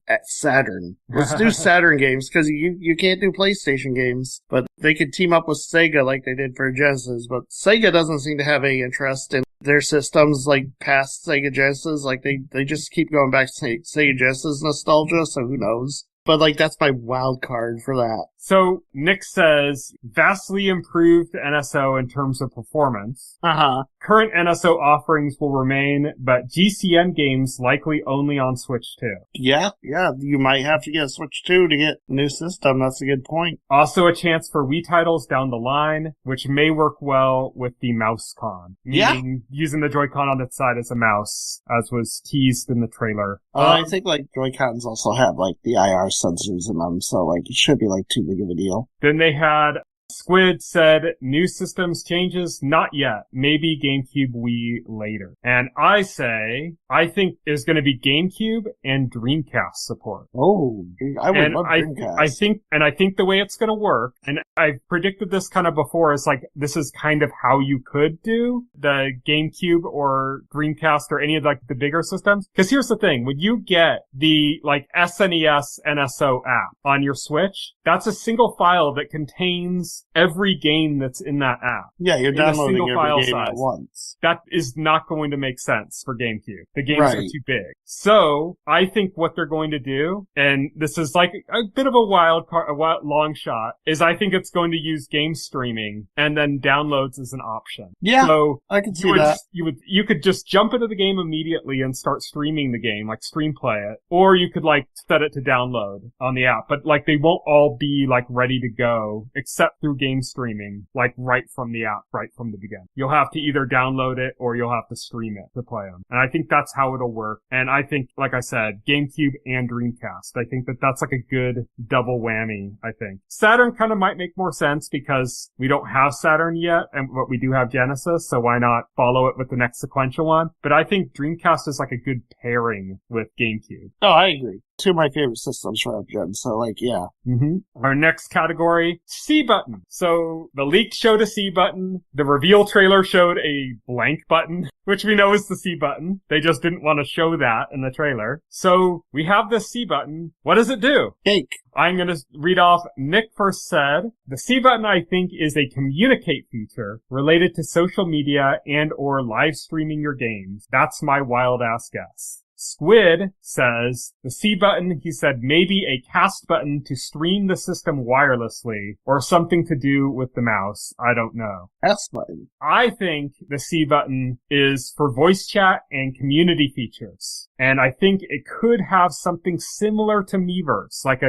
at Saturn. Let's do Saturn games, because you can't do PlayStation games. But they could team up with Sega like they did for Genesis. But Sega doesn't seem to have any interest in their systems like past Sega Genesis. Like they just keep going back to Sega Genesis nostalgia, so who knows. But like that's my wild card for that. So Nick says, vastly improved NSO in terms of performance. Current NSO offerings will remain, but GCN games likely only on Switch 2. Yeah, you might have to get a Switch 2 to get a new system. That's a good point. Also a chance for Wii titles down the line, which may work well with the mouse con. Meaning using the Joy-Con on its side as a mouse, as was teased in the trailer. I think, like, Joy-Cons also have, like, the IR sensors in them, so, like, it should be, like, too big of a deal. Then they had Squid said, new systems changes? Not yet. Maybe GameCube Wii later. And I say, I think there's going to be GameCube and Dreamcast support. Oh, I would love Dreamcast. I think the way it's going to work, and I've predicted this kind of before, is like, this is kind of how you could do the GameCube or Dreamcast or any of like the bigger systems. Because here's the thing, when you get the like SNES NSO app on your Switch, that's a single file that contains every game that's in that app. Yeah, you're downloading every game at once. That is not going to make sense for GameCube. The games are too big. So, I think what they're going to do, and this is like a bit of a long shot, is I think it's going to use game streaming and then downloads as an option. Yeah, so I can see that. You could just jump into the game immediately and start streaming the game, like stream play it, or you could like set it to download on the app, but like they won't all be like ready to go, except through game streaming, like right from the app, right from the beginning. You'll have to either download it or you'll have to stream it to play them. And I think that's how it'll work. And I think, like I said, GameCube and Dreamcast. I think that that's like a good double whammy, I think. Saturn kind of might make more sense because we don't have Saturn yet, but we do have Genesis, so why not follow it with the next sequential one? But I think Dreamcast is like a good pairing with GameCube. Oh, I agree. Two of my favorite systems for Gen, so like, yeah. Our next category, C button. So the leak showed a C button. The reveal trailer showed a blank button, which we know is the C button. They just didn't want to show that in the trailer. So we have this C button. What does it do? Cake. I'm going to read off. Nick first said, the C button I think is a communicate feature related to social media and or live streaming your games. That's my wild ass guess. Squid says, the C button, he said, maybe a cast button to stream the system wirelessly or something to do with the mouse. I don't know. S button. I think the C button is for voice chat and community features. And I think it could have something similar to Miiverse, like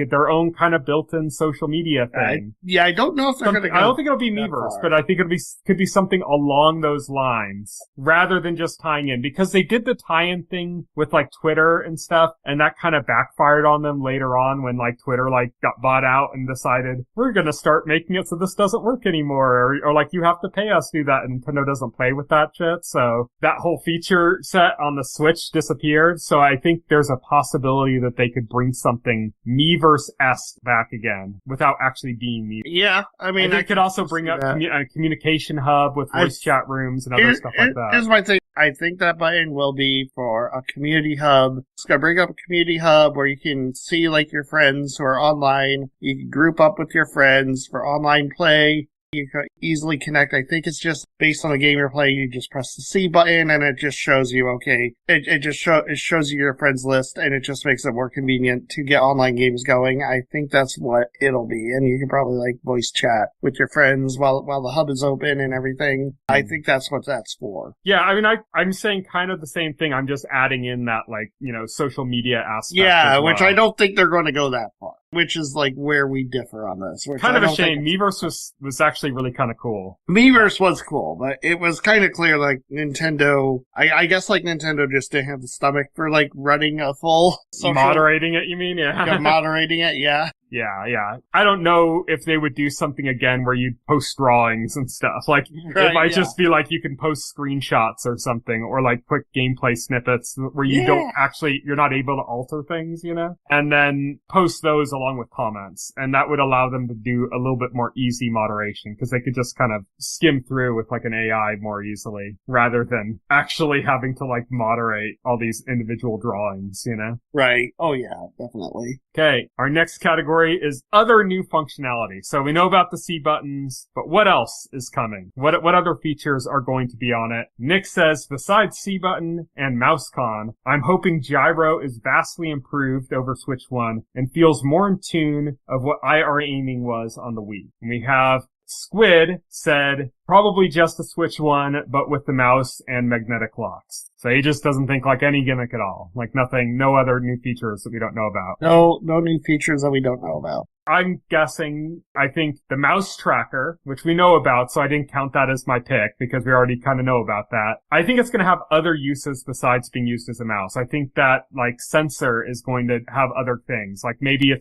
their own kind of built-in social media thing. I don't know if they're going to go. I don't think it'll be Miiverse, but I think could be something along those lines rather than just tying in, because they did the tie-in thing with like Twitter and stuff, and that kind of backfired on them later on when like Twitter like got bought out and decided we're going to start making it so this doesn't work anymore, or like you have to pay us to do that, and Nintendo doesn't play with that shit. So that whole feature set on the Switch disappeared. So I think there's a possibility that they could bring something Miiverse-esque back again without actually being Miiverse. Yeah, I mean, they could also bring up a communication hub with voice chat rooms and other stuff like that. Here's my thing. I think that button will be for a community hub. It's going to bring up a community hub where you can see like your friends who are online. You can group up with your friends for online play. You can easily connect. I think it's just based on the game you're playing. You just press the C button and it just shows you, okay, it shows you your friends list, and it just makes it more convenient to get online games going. I think that's what it'll be. And you can probably like voice chat with your friends while the hub is open and everything. I think that's what that's for. Yeah, I mean, I'm saying kind of the same thing. I'm just adding in that, like, you know, social media aspect. Yeah, which I don't think they're going to go that far. Which is like where we differ on this. Kind of a shame. Miiverse was actually really kind of cool. Miiverse was cool, but it was kind of clear like Nintendo, I guess like Nintendo just didn't have the stomach for like running a full social... Moderating it, you mean? Yeah. Moderating it, yeah. Yeah. I don't know if they would do something again where you post drawings and stuff. Like, it might just be like you can post screenshots or something, or like quick gameplay snippets where you you're not able to alter things, you know? And then post those along with comments. And that would allow them to do a little bit more easy moderation, because they could just kind of skim through with like an AI more easily, rather than actually having to like moderate all these individual drawings, you know? Right. Oh yeah, definitely. Okay, our next category story is other new functionality. So we know about the C buttons, but what else is coming? What other features are going to be on it? Nick says, besides C button and MouseCon, I'm hoping gyro is vastly improved over Switch 1 and feels more in tune of what IR aiming was on the Wii. And we have Squid said, probably just a Switch 1, but with the mouse and magnetic locks. So he just doesn't think like any gimmick at all. Like nothing, no other new features that we don't know about. No new features that we don't know about. I'm guessing, I think the mouse tracker, which we know about, so I didn't count that as my pick because we already kind of know about that. I think it's going to have other uses besides being used as a mouse. I think that like sensor is going to have other things. Like maybe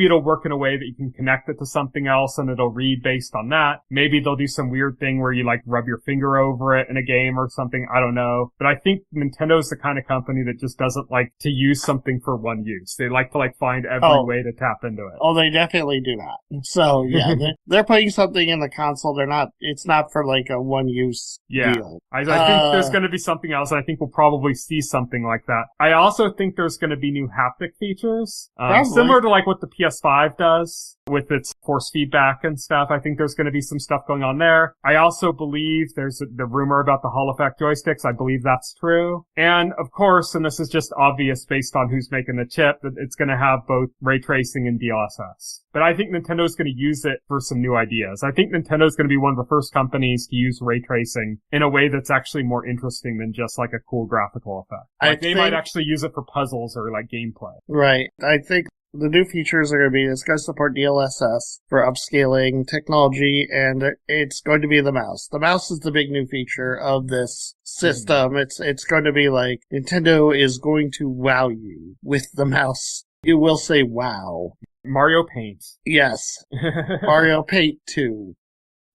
it'll work in a way that you can connect it to something else and it'll read based on that. Maybe they'll do some weird thing where you like rub your finger over it in a game or something. I don't know. But I think Nintendo's the kind of company that just doesn't like to use something for one use. They like to like find every way to tap into it. Oh, they definitely do that. So yeah, they're putting something in the console. It's not for like a one-use deal. I think there's going to be something else. I think we'll probably see something like that. I also think there's going to be new haptic features, similar to like what the PS5 does with its force feedback and stuff. I think there's going to be some stuff going on there. I also believe there's the rumor about the Hall Effect joysticks. I believe that's true. And of course, and this is just obvious based on who's making the chip, that it's going to have both ray tracing and DLSS. But I think Nintendo's going to use it for some new ideas. I think Nintendo's going to be one of the first companies to use ray tracing in a way that's actually more interesting than just like a cool graphical effect. Like they might actually use it for puzzles or like gameplay. Right. I think the new features are going to be, it's going to support DLSS for upscaling technology, and it's going to be the mouse. The mouse is the big new feature of this system. It's going to be like, Nintendo is going to wow you with the mouse. You will say wow. Mario Paint. Yes. Mario Paint 2.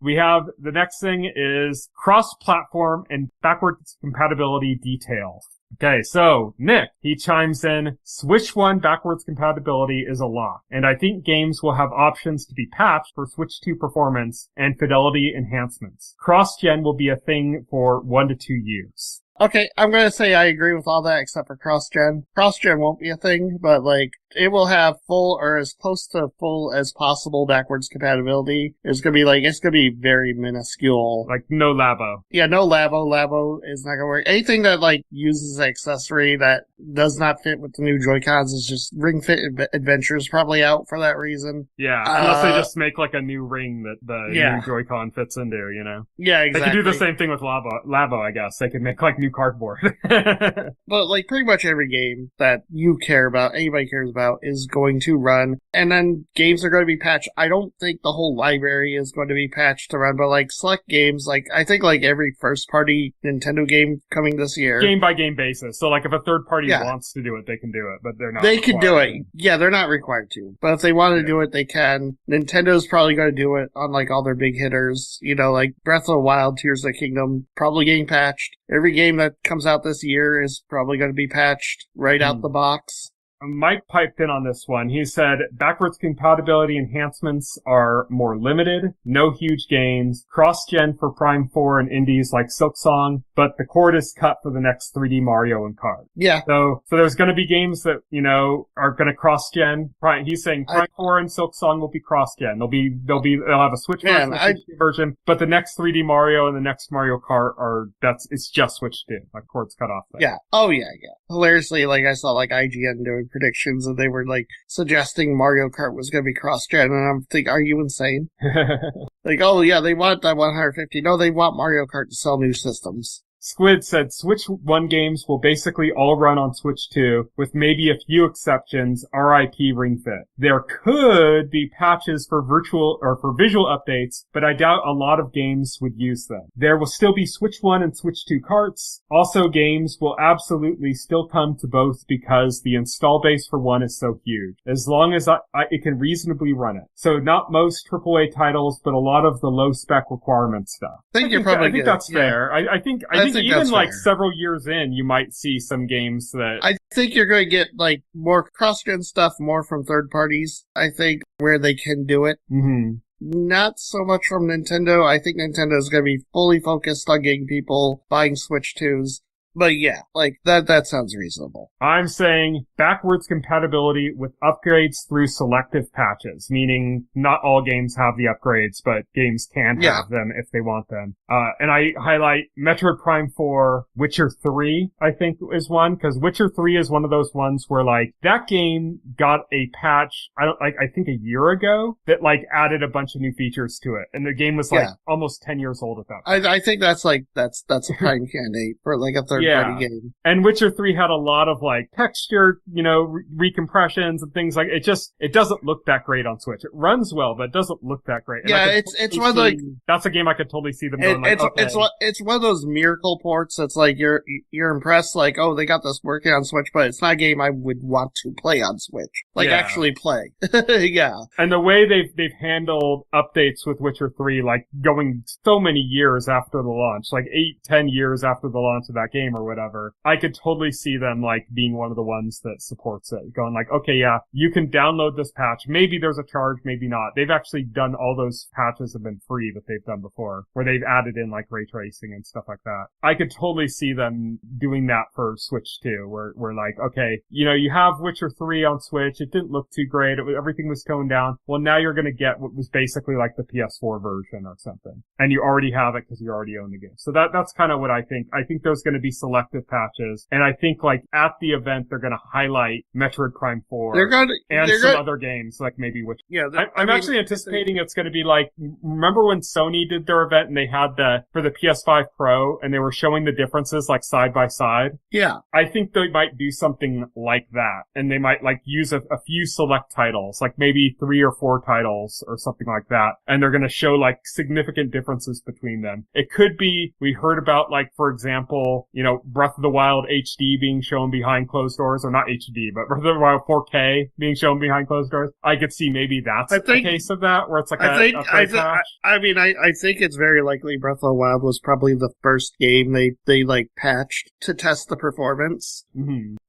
We have, the next thing is cross-platform and backwards compatibility details. Okay, so Nick, he chimes in, Switch 1 backwards compatibility is a lock, and I think games will have options to be patched for Switch 2 performance and fidelity enhancements. Cross-gen will be a thing for 1 to 2 years. Okay, I'm going to say I agree with all that except for cross-gen. Cross-gen won't be a thing, but like, it will have full or as close to full as possible backwards compatibility. It's going to be very minuscule. Like no Labo. Yeah, no Labo. Labo is not going to work. Anything that like uses an accessory that does not fit with the new Joy-Cons is just Ring Fit Adventures probably out for that reason. Yeah, unless they just make like a new ring that the new Joy-Con fits into, you know? Yeah, exactly. They could do the same thing with Labo, I guess. They could make like new cardboard. But like pretty much every game that you care about, anybody cares about, is going to run, and then games are going to be patched. I don't think the whole library is going to be patched to run, but like select games, like I think like every first party Nintendo game coming this year, game by game basis. So like if a third party wants to do it, they can do it, but they're not. They can do it. Yeah, they're not required to, but if they want to do it, they can. Nintendo's probably going to do it on like all their big hitters. You know, like Breath of the Wild, Tears of the Kingdom, probably getting patched. Every game that comes out this year is probably going to be patched right out the box. Mike piped in on this one. He said, backwards compatibility enhancements are more limited, no huge gains, cross-gen for Prime 4 and indies like Silksong, but the cord is cut for the next 3D Mario and Kart. Yeah. So there's going to be games that, you know, are going to cross-gen. He's saying Prime 4 and Silksong will be cross-gen. They'll have a Switch version, a Switch 2 version, but the next 3D Mario and the next Mario Kart it's just Switch 2. Like, cord's cut off there. Yeah. Oh, yeah. Hilariously, like, I saw, like, IGN doing predictions, and they were, like, suggesting Mario Kart was going to be cross-gen, and I'm thinking, are you insane? Like, oh, yeah, they want that 150. No, they want Mario Kart to sell new systems. Squid said Switch 1 games will basically all run on Switch 2, with maybe a few exceptions, RIP Ring Fit. There could be patches for visual updates, but I doubt a lot of games would use them. There will still be Switch 1 and Switch 2 carts. Also, games will absolutely still come to both because the install base for one is so huge, as long as it can reasonably run it. So not most AAA titles, but a lot of the low-spec requirement stuff. I think that's fair. I think even like several years in, you might see some games that... I think you're going to get like more cross-gen stuff, more from third parties, I think, where they can do it. Mm-hmm. Not so much from Nintendo. I think Nintendo is going to be fully focused on getting people buying Switch 2s. But yeah, like that sounds reasonable. I'm saying backwards compatibility with upgrades through selective patches, meaning not all games have the upgrades, but games can have them if they want them. And I highlight Metroid Prime 4, Witcher 3, I think is one, because Witcher 3 is one of those ones where like that game got a patch, I think a year ago that like added a bunch of new features to it. And the game was like almost 10 years old at that point. I think that's a prime candidate for like a third party game. And Witcher 3 had a lot of like texture, recompressions and things like it doesn't look that great on Switch. It runs well, but it doesn't look that great. And it's one of like that's a game I could totally see them going it's one of those miracle ports that's like you're impressed like, oh, they got this working on Switch, but it's not a game I would want to play on Switch. Like actually play. Yeah. And the way they've handled updates with Witcher 3, like going so many years after the launch, like 8-10 years after the launch of that game or whatever, I could totally see them like being one of the ones that supports it. Going like, okay, yeah, you can download this patch. Maybe there's a charge, maybe not. They've actually done all those patches have been free that they've done before, where they've added in like ray tracing and stuff like that. I could totally see them doing that for Switch too, where like, okay, you have Witcher 3 on Switch. It didn't look too great. Everything was toned down. Well, now you're going to get what was basically like the PS4 version or something. And you already have it because you already own the game. So that's kind of what I think. I think there's going to be selective patches. And I think like at the event, they're going to highlight Metroid Prime 4 and some other games, like maybe which. Yeah, I'm actually anticipating it's going to be like, remember when Sony did their event and they had for the PS5 Pro and they were showing the differences like side by side? Yeah. I think they might do something like that. And they might like use a few select titles, like maybe 3 or 4 titles or something like that. And they're going to show like significant differences between them. It could be, we heard about like, for example, Breath of the Wild HD being shown behind closed doors, or not HD, but Breath of the Wild 4K being shown behind closed doors. I could see maybe that's the case of that, where it's like I think it's very likely Breath of the Wild was probably the first game they like patched to test the performance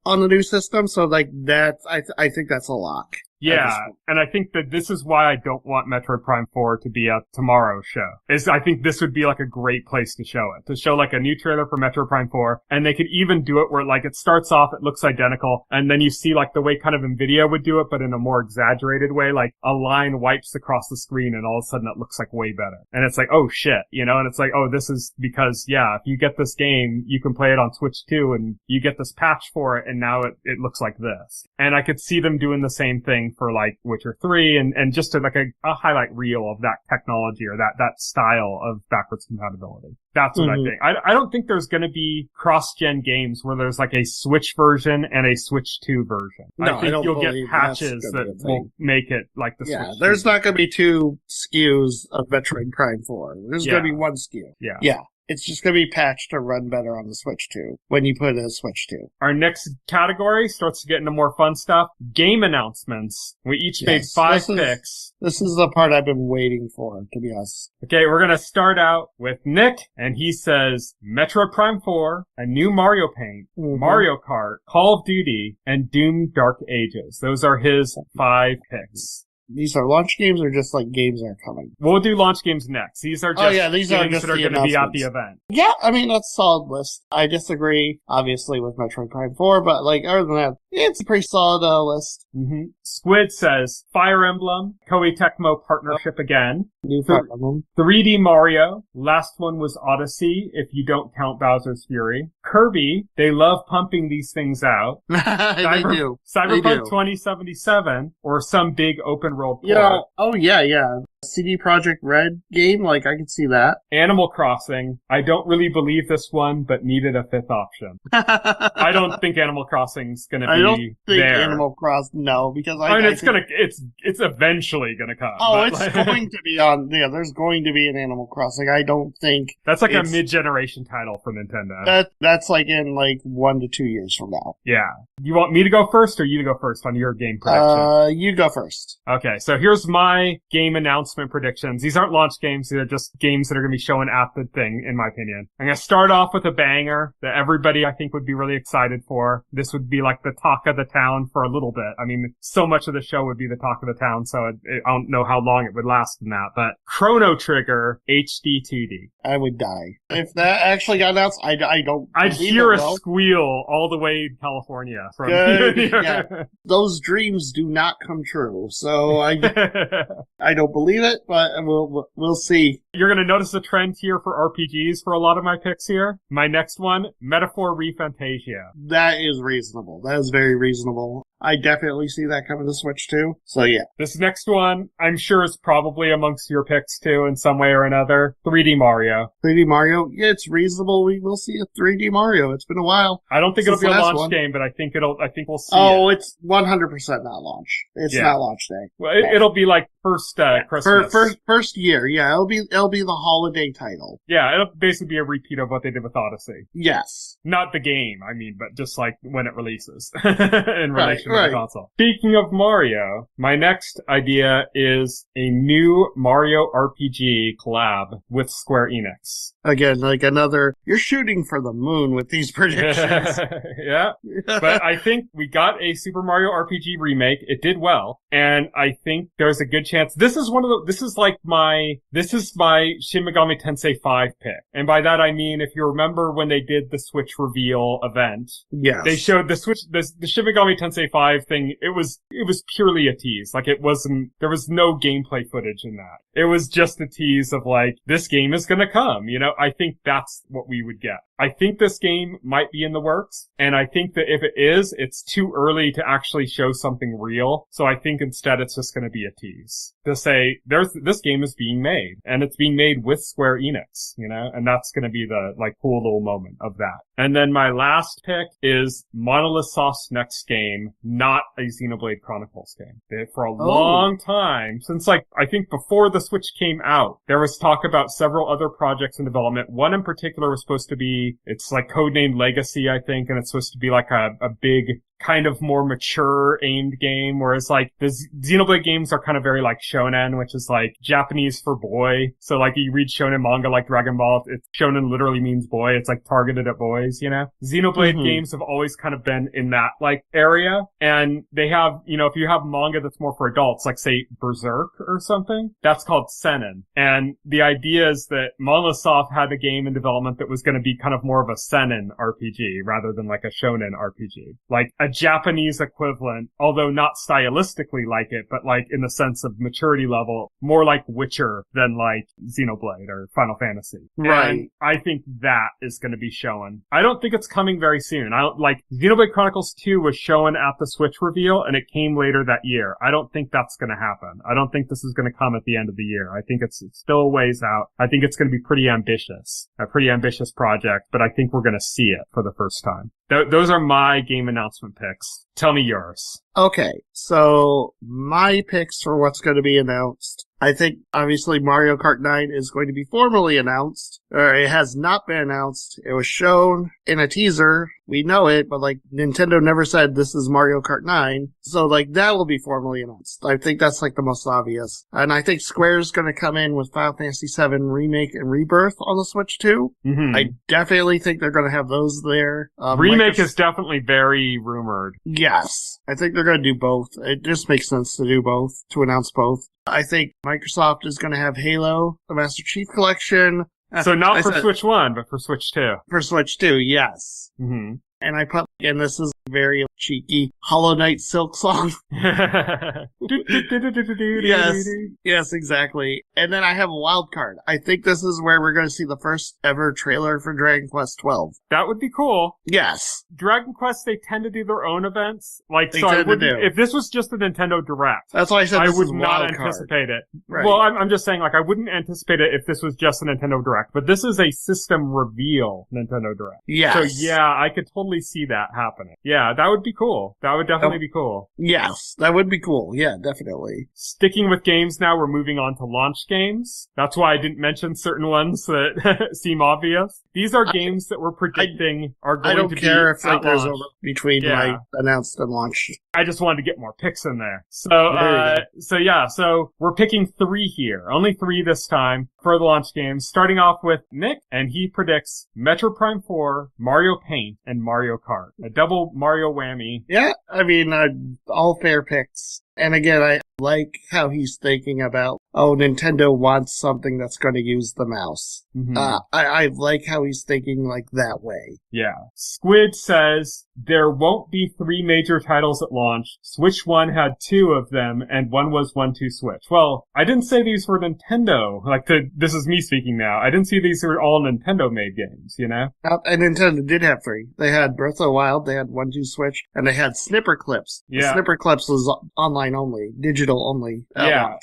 on the new system. So like that, I think that's a lock. Yeah, and I think that this is why I don't want Metroid Prime 4 to be a tomorrow show. I think this would be like a great place to show it. To show like a new trailer for Metroid Prime 4, and they could even do it where like it starts off, it looks identical, and then you see like the way kind of NVIDIA would do it, but in a more exaggerated way, like a line wipes across the screen and all of a sudden it looks like way better. And it's like, oh shit, and it's like, oh, this is because, if you get this game, you can play it on Switch too, and you get this patch for it, and now it looks like this. And I could see them doing the same thing for like Witcher 3 and just to like a highlight reel of that technology or that style of backwards compatibility. That's what I think. I don't think there's going to be cross-gen games where there's like a Switch version and a Switch 2 version. No, I think you'll get patches that will make it like the Switch 2. There's not going to be 2 SKUs of Metroid Prime 4. There's going to be 1 SKU. Yeah. It's just going to be patched to run better on the Switch 2 when you put it in Switch 2. Our next category starts to get into more fun stuff. Game announcements. We each made 5 picks. This is the part I've been waiting for, to be honest. Okay, we're going to start out with Nick, and he says Metroid Prime 4, a new Mario Paint, Mario Kart, Call of Duty, and Doom Dark Ages. Those are his 5 picks. These are launch games or just like games that are coming? We'll do launch games next. These are just games that are going to be at the event. Yeah, I mean, that's a solid list. I disagree, obviously, with Metroid Prime 4, but like, other than that, it's a pretty solid list. Squid says Fire Emblem, Koei Tecmo partnership again. New Fire Emblem. 3D Mario. Last one was Odyssey, if you don't count Bowser's Fury. Kirby. They love pumping these things out. They do. Cyberpunk 2077, or some big open world port. Yeah. Oh, yeah. CD Projekt Red game, like, I could see that. Animal Crossing. I don't really believe this one, but needed a 5th option. I don't think Animal Crossing's gonna be there. I don't think Animal Crossing, no, because it's eventually gonna come. Oh, it's going to be on, there's going to be an Animal Crossing. I don't think. That's like a mid-generation title for Nintendo. That's like in like 1 to 2 years from now. Yeah. You want me to go first or you to go first on your game prediction? You go first. Okay, so here's my game announcement announcement predictions. These aren't launch games. They're just games that are going to be showing at the thing, in my opinion. I'm going to start off with a banger that everybody, I think, would be really excited for. This would be like the talk of the town for a little bit. I mean, so much of the show would be the talk of the town, so I don't know how long it would last in that. But Chrono Trigger HD 2D. I would die. If that actually got announced, I don't. I'd hear a squeal all the way in California from yeah. Those dreams do not come true. So I don't believe it, but we'll see. You're going to notice a trend here for RPGs for a lot of my picks here. My next one, Metaphor ReFantasia. That is reasonable. That is very reasonable. I definitely see that coming to Switch too. So yeah. This next one, I'm sure is probably amongst your picks too in some way or another. 3D Mario. 3D Mario? Yeah, it's reasonable. We will see a 3D Mario. It's been a while. I don't think it'll be a launch game, but I think we'll see it's 100% not launch. It's not launch day. Well, it'll be like first Christmas. First year, yeah. It'll be the holiday title. Yeah, it'll basically be a repeat of what they did with Odyssey. Yes. Not the game, I mean, but just like when it releases in relation to the console. Speaking of Mario, my next idea is a new Mario RPG collab with Square Enix. Again, like another, you're shooting for the moon with these predictions. Yeah. But I think we got a Super Mario RPG remake. It did well. And I think there's a good chance. This is my Shin Megami Tensei 5 pick. And by that I mean, if you remember when they did the Switch reveal event. Yes. They showed the Shin Megami Tensei 5 thing. It was purely a tease. Like there was no gameplay footage in that. It was just a tease of like, this game is gonna come, you know? I think that's what we would get. I think this game might be in the works, and I think that if it is, it's too early to actually show something real. So I think instead it's just gonna be a tease. To say, this game is being made, and it's being made with Square Enix, you know? And that's gonna be the, like, cool little moment of that. And then my last pick is Monolith Soft's next game, not a Xenoblade Chronicles game. For a long time, since like, I think before the Switch came out, there was talk about several other projects in development. One in particular was supposed to be, it's like codenamed Legacy, I think, and it's supposed to be like a big, kind of more mature aimed game, whereas like the Xenoblade games are kind of very like shonen, which is like Japanese for boy. So like you read shonen manga like Dragon Ball, shonen literally means boy. It's like targeted at boys, you know? Xenoblade games have always kind of been in that like area, and they have, you know, if you have manga that's more for adults, like say Berserk or something, that's called seinen. And the idea is that Monolith Soft had a game in development that was going to be kind of more of a seinen RPG rather than like a shonen RPG. Like a Japanese equivalent, although not stylistically like it, but like in the sense of maturity level, more like Witcher than like Xenoblade or Final Fantasy. Right. And I think that is going to be shown. I don't think it's coming very soon. Xenoblade Chronicles 2 was shown at the Switch reveal, and it came later that year. I don't think that's going to happen. I don't think this is going to come at the end of the year. I think it's still a ways out. I think it's going to be a pretty ambitious project, but I think we're going to see it for the first time. Those are my game announcement picks. Tell me yours. Okay, so my picks for what's going to be announced. I think, obviously, Mario Kart 9 is going to be formally announced, or it has not been announced. It was shown in a teaser. We know it, but, like, Nintendo never said this is Mario Kart 9. So, like, that will be formally announced. I think that's, like, the most obvious. And I think Square's going to come in with Final Fantasy VII Remake and Rebirth on the Switch, too. Mm-hmm. I definitely think they're going to have those there. Remake is definitely very rumored. Yes. I think they're going to do both. It just makes sense to do both, to announce both. I think Microsoft is going to have Halo, the Master Chief Collection. So not for Switch 1, but for Switch 2. For Switch 2, yes. Mm-hmm. And I put, and this is very cheeky, Hollow Knight Silk Song. Yes, exactly. And then I have a wild card. I think this is where we're going to see the first ever trailer for Dragon Quest 12. That would be cool. Yes. Dragon Quest, they tend to do their own events. If this was just a Nintendo Direct, that's why I said I would not anticipate it. Right. Well, I'm just saying, like, I wouldn't anticipate it if this was just a Nintendo Direct, but this is a system reveal Nintendo Direct. Yes. So yeah, I could totally see that happening. Yeah, that would be cool. That would definitely be cool. Yes, that would be cool. Yeah, definitely. Sticking with games now, we're moving on to launch games. That's why I didn't mention certain ones that seem obvious. These are games that we're predicting are going to be. I don't care if there's over between announced and launched. I just wanted to get more picks in there. So we're picking 3 here. Only 3 this time for the launch games. Starting off with Nick, and he predicts Metro Prime 4, Mario Paint, and Mario Kart. A double Mario whammy. Yeah, I mean, all fair picks. And again, I like how he's thinking about, Nintendo wants something that's going to use the mouse. Mm-hmm. I like how he's thinking like that way. Yeah. Squid says there won't be 3 major titles at launch. Switch 1 had 2 of them, and one was 1-2 Switch. Well, I didn't say these were Nintendo. This is me speaking now. I didn't see these were all Nintendo-made games, you know? And Nintendo did have 3. They had Breath of the Wild, they had 1-2 Switch, and they had Snipper Clips. Yeah. Snipper Clips was online only, digital only. Yeah.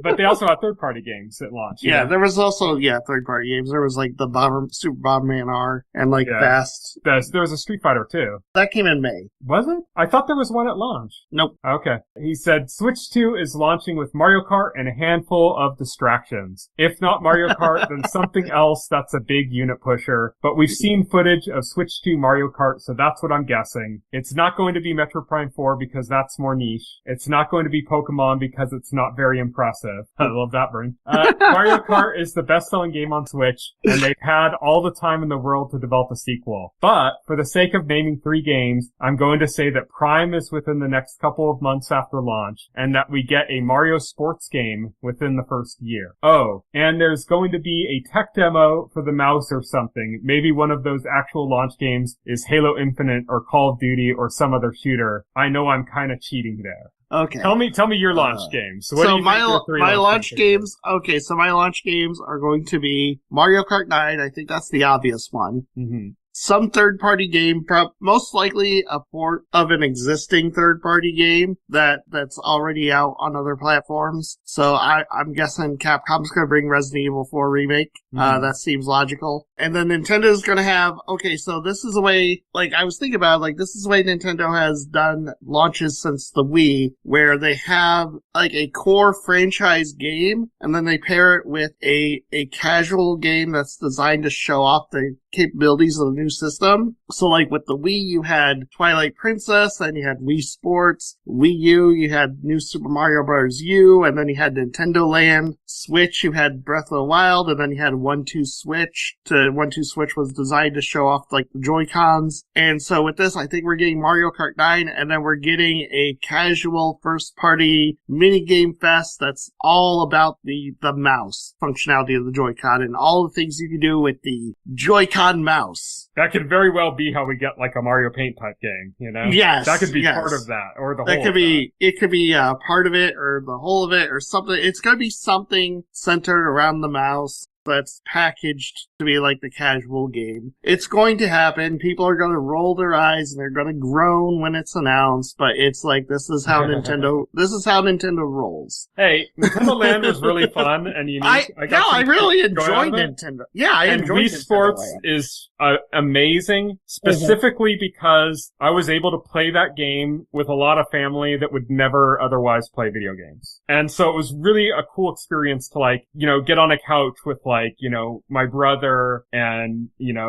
But they also had third-party games at launch. Yeah, there was also, third-party games. There was, the Super Bomberman R and, Fast. There was a Street Fighter, too. That came in May. Was it? I thought there was one at launch. Nope. Okay. He said Switch 2 is launching with Mario Kart and a handful of distractions. If not Mario Kart, then something else that's a big unit pusher. But we've seen footage of Switch 2 Mario Kart, so that's what I'm guessing. It's not going to be Metro Prime 4 because that's more niche. It's not going to be Pokemon because it's not very impressive. I love that, Bryn. Mario Kart is the best-selling game on Switch, and they've had all the time in the world to develop a sequel. But, for the sake of naming 3 games, I'm going to say that Prime is within the next couple of months after launch, and that we get a Mario sports game within the first year. Oh, and there's going to be a tech demo for the mouse or something. Maybe one of those actual launch games is Halo Infinite or Call of Duty or some other shooter. I know I'm kind of cheating there. Okay. Tell me your launch games. What do you my launch games. Okay, so my launch games are going to be Mario Kart 9. I think that's the obvious one. Mm-hmm. Some third-party game, most likely a port of an existing third-party game that's already out on other platforms. So I'm guessing Capcom's going to bring Resident Evil 4 Remake. Mm-hmm. That seems logical. And then Nintendo's going to have, so this is a way, I was thinking about, this is the way Nintendo has done launches since the Wii, where they have, a core franchise game, and then they pair it with a casual game that's designed to show off the capabilities of the new system. So with the Wii, you had Twilight Princess, then you had Wii Sports, Wii U, you had New Super Mario Bros. U, and then you had Nintendo Land. Switch, you had Breath of the Wild, and then you had 1-2 Switch. 1-2 Switch was designed to show off the Joy-Cons. And so with this, I think we're getting Mario Kart 9, and then we're getting a casual first-party mini-game fest that's all about the mouse functionality of the Joy-Con and all the things you can do with the Joy-Con mouse. That could very well be how we get a Mario Paint type game, you know? Yes. That could be part of that, or the whole of that. It could be part of it, or the whole of it, or something. It's going to be something centered around the mouse that's packaged to be the casual game. It's going to happen. People are going to roll their eyes and they're going to groan when it's announced, but it's this is how Nintendo rolls. Hey, Nintendo Land was really fun and unique. I really enjoyed Nintendo. Yeah, I enjoyed Wii Sports is amazing, specifically because I was able to play that game with a lot of family that would never otherwise play video games. And so it was really a cool experience to get on a couch with my brother and,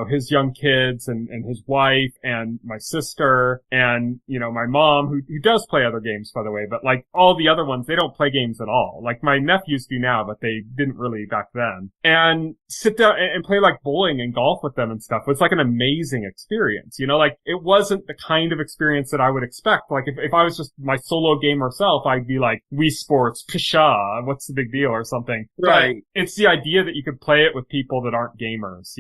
his young kids and his wife and my sister and, my mom who does play other games, by the way, but all the other ones, they don't play games at all. My nephews do now, but they didn't really back then. And sit down and play bowling and golf with them and stuff. It's an amazing experience, it wasn't the kind of experience that I would expect. If I was just my solo gamer self, I'd be Wii Sports, pshaw, what's the big deal or something. Right. But it's the idea that you could play it with people that aren't gamers,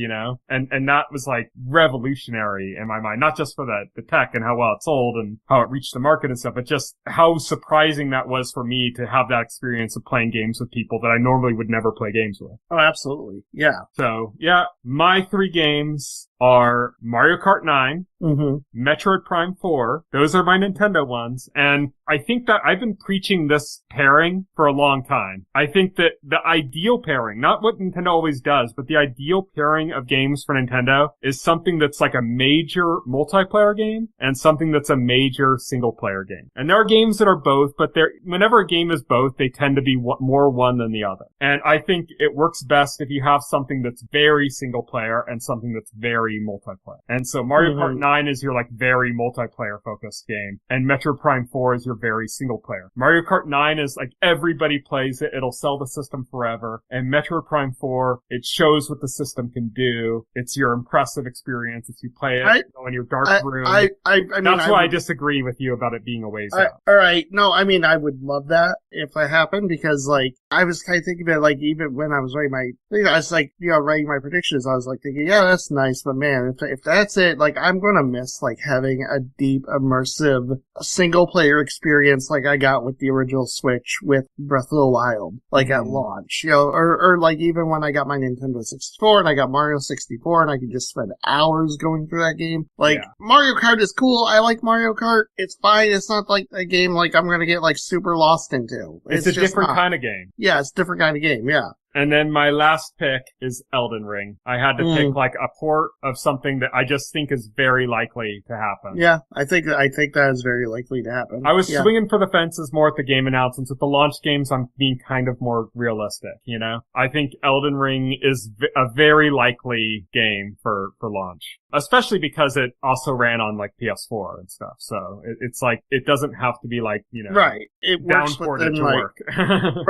and that was revolutionary in my mind, not just for the tech and how well it sold and how it reached the market and stuff, but just how surprising that was for me to have that experience of playing games with people that I normally would never play games with. Oh, absolutely. Yeah. So, yeah, my 3 games are Mario Kart 9, Mm-hmm. Metroid Prime 4. Those are my Nintendo ones. And I think that I've been preaching this pairing for a long time. I think that the ideal pairing, not what Nintendo always does, but the ideal pairing of games for Nintendo is something that's like a major multiplayer game and something that's a major single player game. And there are games that are both, but whenever a game is both, they tend to be more one than the other. And I think it works best if you have something that's very single player and something that's very multiplayer. And so Mario Kart 9 is your like very multiplayer focused game, and Metroid Prime 4 is your very single player. Mario Kart 9 is like everybody plays it, it'll sell the system forever, and Metroid Prime 4, it shows what the system can do. It's your impressive experience as you play it in your dark room. I mean, that's why I disagree with you about it being a ways out. All right, no, I mean, I would love that if that happened, because like I was kind of thinking about it, like even when I was writing I was like, writing my predictions, I was like thinking, yeah, that's nice, but man, if that's it, like I'm gonna miss like having a deep, immersive, single player experience like I got with the original Switch with Breath of the Wild, like at launch, or like even when I got my Nintendo 64 and I got Mario 64 and I could just spend hours going through that game. Like Mario Kart is cool. I like Mario Kart. It's fine. It's not like a game like I'm gonna get like super lost into. It's a different kind of game. Yeah, it's a different kind of game. Yeah. And then my last pick is Elden Ring. I had to pick like a port of something that I just think is very likely to happen. Yeah, I think that is very likely to happen. I was swinging for the fences more at the game announcements. At the launch games, I'm being kind of more realistic, I think Elden Ring is a very likely game for launch. Especially because it also ran on like PS4 and stuff. So it's like, it doesn't have to be like, right. It works downported to like, work.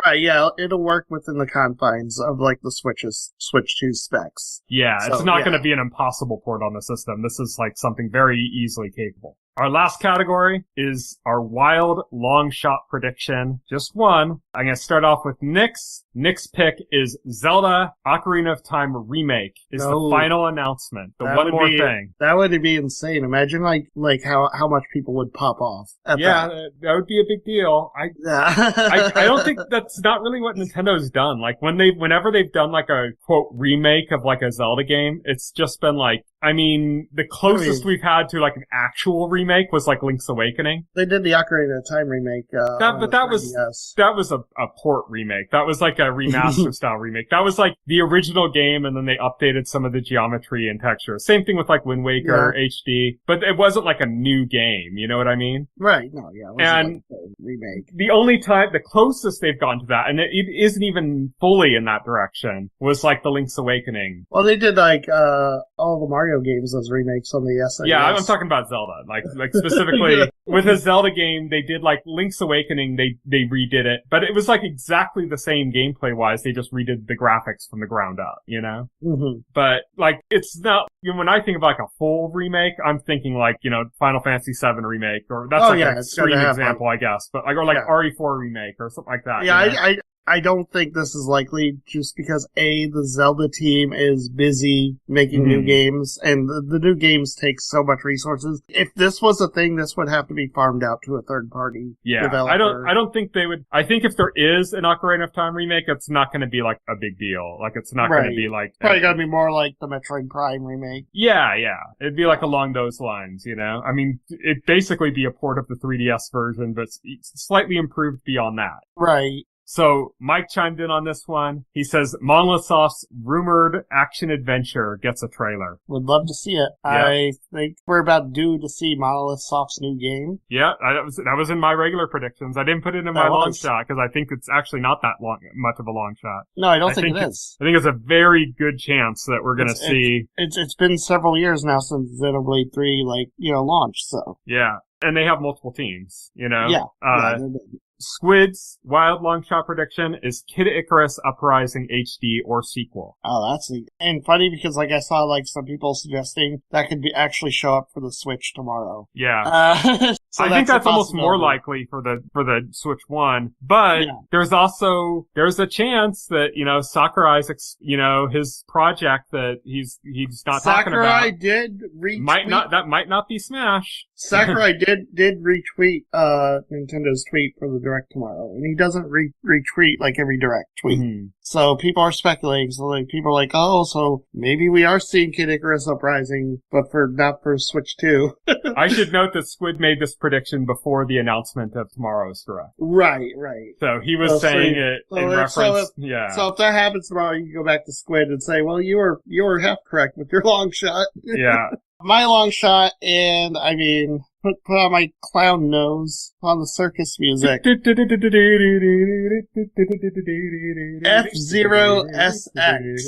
Right, yeah, it'll work within the confines of like the Switch 2 specs. Yeah, so, it's not going to be an impossible port on the system. This is like something very easily capable. Our last category is our wild long shot prediction. Just one. I'm going to start off with Nick's. Nick's pick is Zelda Ocarina of Time Remake is the final announcement. The one more thing. That would be insane. Imagine like how much people would pop off at that. That would be a big deal. I don't think that's not really what Nintendo's done. Like whenever they've done like a quote remake of like a Zelda game, it's just been like, the closest we've had to like an actual remake was like Link's Awakening. They did the Ocarina of Time remake. That was a port remake. That was like a remaster style remake. That was like the original game, and then they updated some of the geometry and texture. Same thing with like Wind Waker HD, but it wasn't like a new game. You know what I mean? Right. No. Yeah. It wasn't like a remake. The only time, the closest they've gone to that, and it isn't even fully in that direction, was like the Link's Awakening. Well, they did like all the Mario games as remakes on the SNES. Yeah, I'm talking about Zelda. Like specifically with a Zelda game, they did like Link's Awakening, they redid it, but it was like exactly the same gameplay wise. They just redid the graphics from the ground up, Mm-hmm. But like, it's not, when I think of like a full remake, I'm thinking like, Final Fantasy VII remake, or that's an extreme example, I guess, but like, or like RE4 remake or something like that. Yeah, I don't think this is likely just because the Zelda team is busy making new games, and the new games take so much resources. If this was a thing, this would have to be farmed out to a third party developer. I don't think they would. I think if there is an Ocarina of Time remake, it's not going to be like a big deal. Like it's not going to be like probably going to be more like the Metroid Prime remake. Yeah, it'd be like along those lines. It'd basically be a port of the 3DS version, but slightly improved beyond that. Right. So Mike chimed in on this one. He says Monolith Soft's rumored action-adventure gets a trailer. Would love to see it. Yeah. I think we're about due to see Monolith Soft's new game. Yeah, that was in my regular predictions. I didn't put it in my long shot because I think it's actually not that much of a long shot. No, I don't think it is. I think it's a very good chance that we're going to see. It's been several years now since Xenoblade 3 launched. So yeah, and they have multiple teams. Yeah. Squid's wild long shot prediction is Kid Icarus Uprising HD or sequel. Oh, and funny because I saw some people suggesting that could actually show up for the Switch tomorrow. Yeah. So I think that's almost more likely. likely for the Switch 1, but there's a chance that, Sakurai's, his project that he's not talking about. Sakurai did retweet. That might not be Smash. Sakurai did retweet, Nintendo's tweet for the Direct tomorrow, and he doesn't retweet like every Direct tweet. Mm-hmm. So people are speculating, people are like, oh, so maybe we are seeing Kid Icarus Uprising, but not for Switch 2. I should note that Squid made this prediction before the announcement of tomorrow's Direct. Right. So he was saying it in reference, So if that happens tomorrow, you can go back to Squid and say, well, you were half correct with your long shot. Yeah. My long shot, and I mean, put on my clown nose on the circus music. F-Zero SX.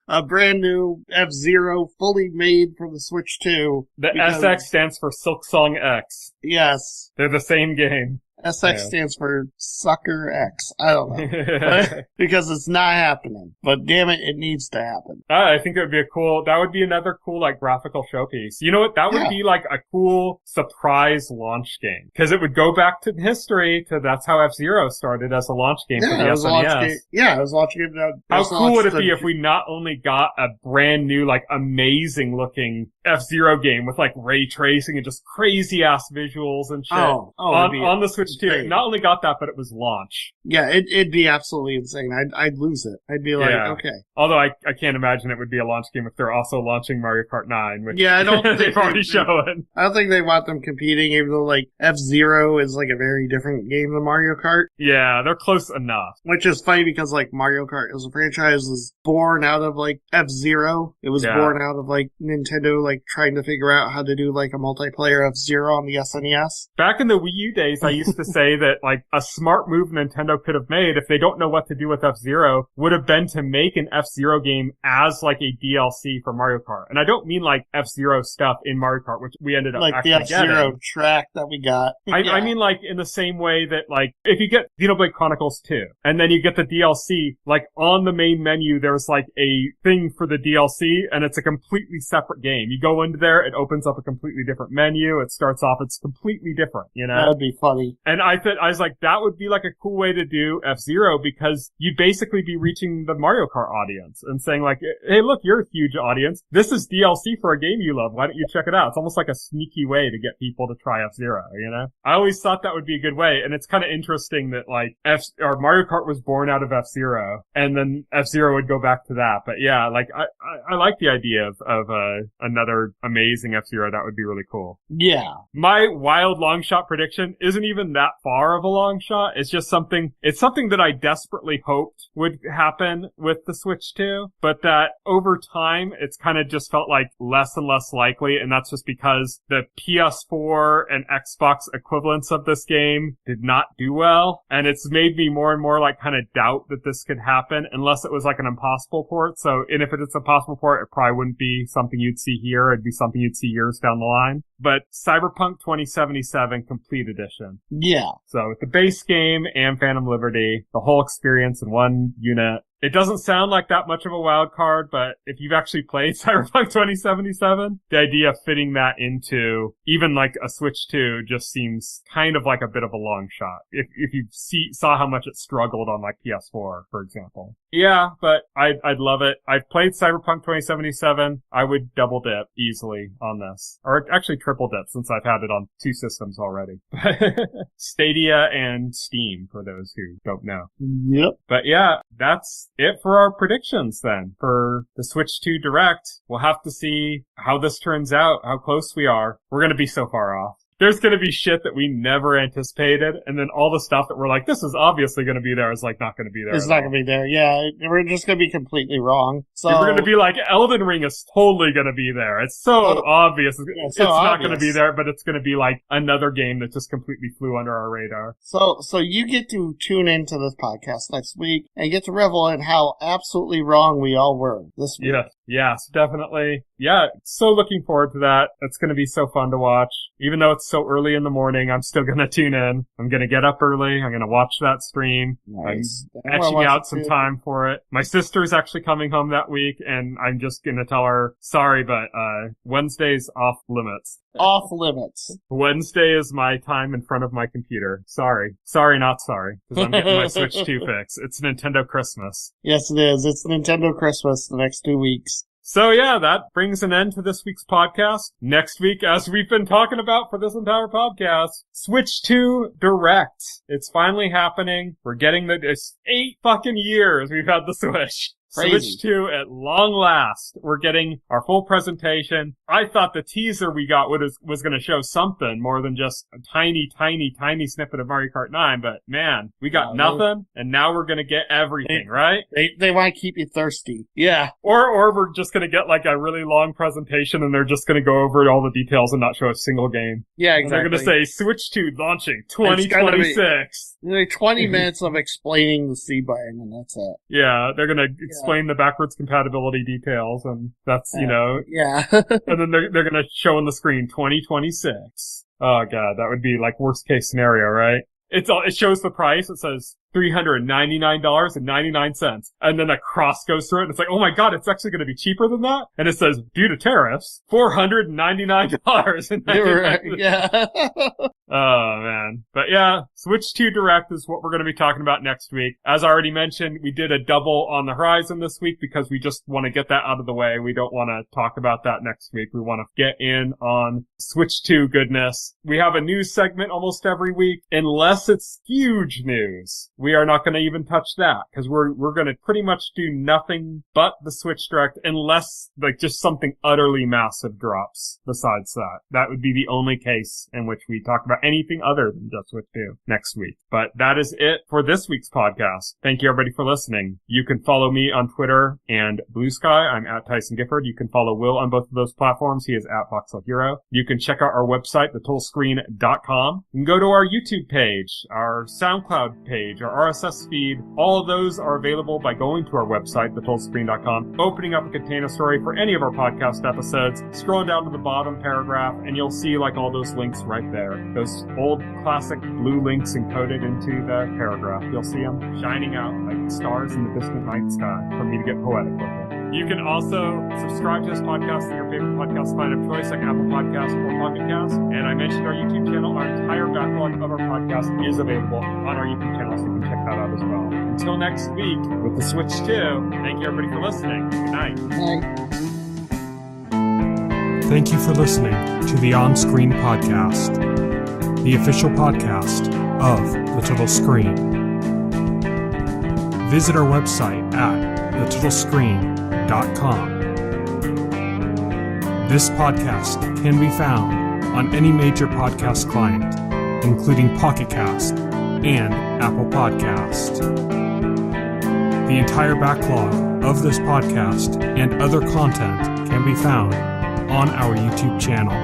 A brand new F-Zero fully made for the Switch 2. The SX stands for Silksong X. Yes. They're the same game. SX stands for Sucker X. I don't know. Because it's not happening. But damn it, it needs to happen. I think it would be that would be another cool, graphical showpiece. You know what? That would be, a cool surprise launch game. Because it would go back to history that's how F-Zero started as a launch game for the SNES. It was a launch game. How cool would it be if we not only got a brand new, amazing looking F-Zero game with, ray tracing and just crazy ass visuals and shit on the Switch 2. Not only got that, but it was launch. Yeah, it'd be absolutely insane. I'd lose it. I'd be like, okay. Although I can't imagine it would be a launch game if they're also launching Mario Kart 9, which I don't think they've already shown. I don't think they want them competing, even though F-Zero is a very different game than Mario Kart. Yeah, they're close enough. Which is funny because Mario Kart as a franchise was born out of F-Zero. It was born out of Nintendo trying to figure out how to do a multiplayer F-Zero on the SNES. Back in the Wii U days, I used to say that a smart move Nintendo could have made if they don't know what to do with F-Zero would have been to make an F-Zero game as a DLC for Mario Kart. And I don't mean F-Zero stuff in Mario Kart, which we ended up actually the F-Zero track that we got. I mean in the same way that if you get Xenoblade Chronicles 2 and then you get the DLC, on the main menu there's a thing for the DLC and it's a completely separate game. You go into there, it opens up a completely different menu, it starts off, it's completely different, That would be funny. And I was like, that would be a cool way to do F-Zero because you'd basically be reaching the Mario Kart audience and saying hey, look, you're a huge audience. This is DLC for a game you love. Why don't you check it out? It's almost like a sneaky way to get people to try F-Zero, I always thought that would be a good way. And it's kind of interesting that Mario Kart was born out of F-Zero and then F-Zero would go back to that. But yeah, I like the idea of another amazing F-Zero. That would be really cool. Yeah. My wild long shot prediction isn't even that far of a long shot. It's something that I desperately hoped would happen with the Switch 2, but that over time, it's kind of just felt less and less likely, and that's just because the PS4 and Xbox equivalents of this game did not do well, and it's made me more and more kind of doubt that this could happen unless it was an impossible port. And if it's a possible port, it probably wouldn't be something you'd see here. It'd be something you'd see years down the line. But Cyberpunk 2077 Complete Edition. Yeah. So with the base game and Phantom Liberty, the whole experience in one unit. It doesn't sound like that much of a wild card, but if you've actually played Cyberpunk 2077, the idea of fitting that into even a Switch 2 just seems kind of a bit of a long shot. If you saw how much it struggled on PS4, for example. Yeah, but I'd love it. I've played Cyberpunk 2077. I would double dip easily on this. Or actually triple dip since I've had it on 2 systems already. Stadia and Steam, for those who don't know. Yep. But yeah, that's it for our predictions then for the Switch 2 Direct. We'll have to see how this turns out, how close we are. We're going to be so far off. There's going to be shit that we never anticipated, and then all the stuff that we're this is obviously going to be there is not going to be there. It's not going to be there, yeah. We're just going to be completely wrong. So we're going to be Elden Ring is totally going to be there. It's so obvious. Yeah, it's not going to be there, but it's going to be another game that just completely flew under our radar. So you get to tune into this podcast next week and get to revel in how absolutely wrong we all were this week. Yes, definitely. Yeah, so looking forward to that. It's going to be so fun to watch. Even though it's so early in the morning, I'm still going to tune in. I'm going to get up early. I'm going to watch that stream. Nice. I'm etching out some time for it. My sister's actually coming home that week, and I'm just going to tell her, sorry, but Wednesday's off limits. Off limits. Wednesday is my time in front of my computer. Sorry. Sorry, not sorry. Because I'm getting my Switch 2 fix. It's Nintendo Christmas. Yes, it is. It's Nintendo Christmas the next 2 weeks. So yeah, that brings an end to this week's podcast. Next week, as we've been talking about for this entire podcast, Switch 2 Direct. It's finally happening. We're getting it's 8 fucking years we've had the Switch. Crazy. Switch 2 at long last. We're getting our full presentation. I thought the teaser we got was going to show something more than just a tiny snippet of Mario Kart 9, but man, we got nothing, and now we're going to get everything, right? They want to keep you thirsty. Yeah. Or we're just going to get like a really long presentation and they're just going to go over all the details and not show a single game. Yeah, exactly. And they're going to say Switch 2 launching 2026. 20 minutes of explaining the C button and that's it. Yeah, they're going to explain the backwards compatibility details, and that's, Yeah. and then they're going to show on the screen 2026. Oh god, that would be like worst case scenario, right? It shows the price. It says $399.99. And then a cross goes through it. And it's like, oh my god, it's actually going to be cheaper than that. And it says, due to tariffs, $499.99. Yeah. Oh man. But yeah, Switch 2 Direct is what we're going to be talking about next week. As I already mentioned, we did a double on the horizon this week because we just want to get that out of the way. We don't want to talk about that next week. We want to get in on Switch 2 goodness. We have a news segment almost every week, unless it's huge news. We are not going to even touch that because we're going to pretty much do nothing but the Switch Direct unless like just something utterly massive drops besides that. That would be the only case in which we talk about anything other than just Switch 2 next week. But that is it for this week's podcast. Thank you everybody for listening. You can follow me on Twitter and Blue Sky. I'm at Tyson Gifford. You can follow Will on both of those platforms. He is at Voxel Hero. You can check out our website, thetotalscreen.com. You can go to our YouTube page, our SoundCloud page, our RSS feed. All of those are available by going to our website, thetotalscreen.com, opening up a container story for any of our podcast episodes, scrolling down to the bottom paragraph, and you'll see like all those links right there. Those old classic blue links encoded into the paragraph. You'll see them shining out like stars in the distant night sky for me to get poetic with it. You can also subscribe to this podcast in your favorite podcast client of choice, like Apple Podcasts or Pocket Casts. And I mentioned our YouTube channel. Our entire backlog of our podcast is available on our YouTube channel, so you can check that out as well. Until next week with the Switch 2, thank you everybody for listening. Good night. Thank you for listening to the OnScreen podcast, the official podcast of The Total Screen. Visit our website at thetotalscreen.com. This podcast can be found on any major podcast client, including Pocket Cast and Apple Podcast. The entire backlog of this podcast and other content can be found on our YouTube channel.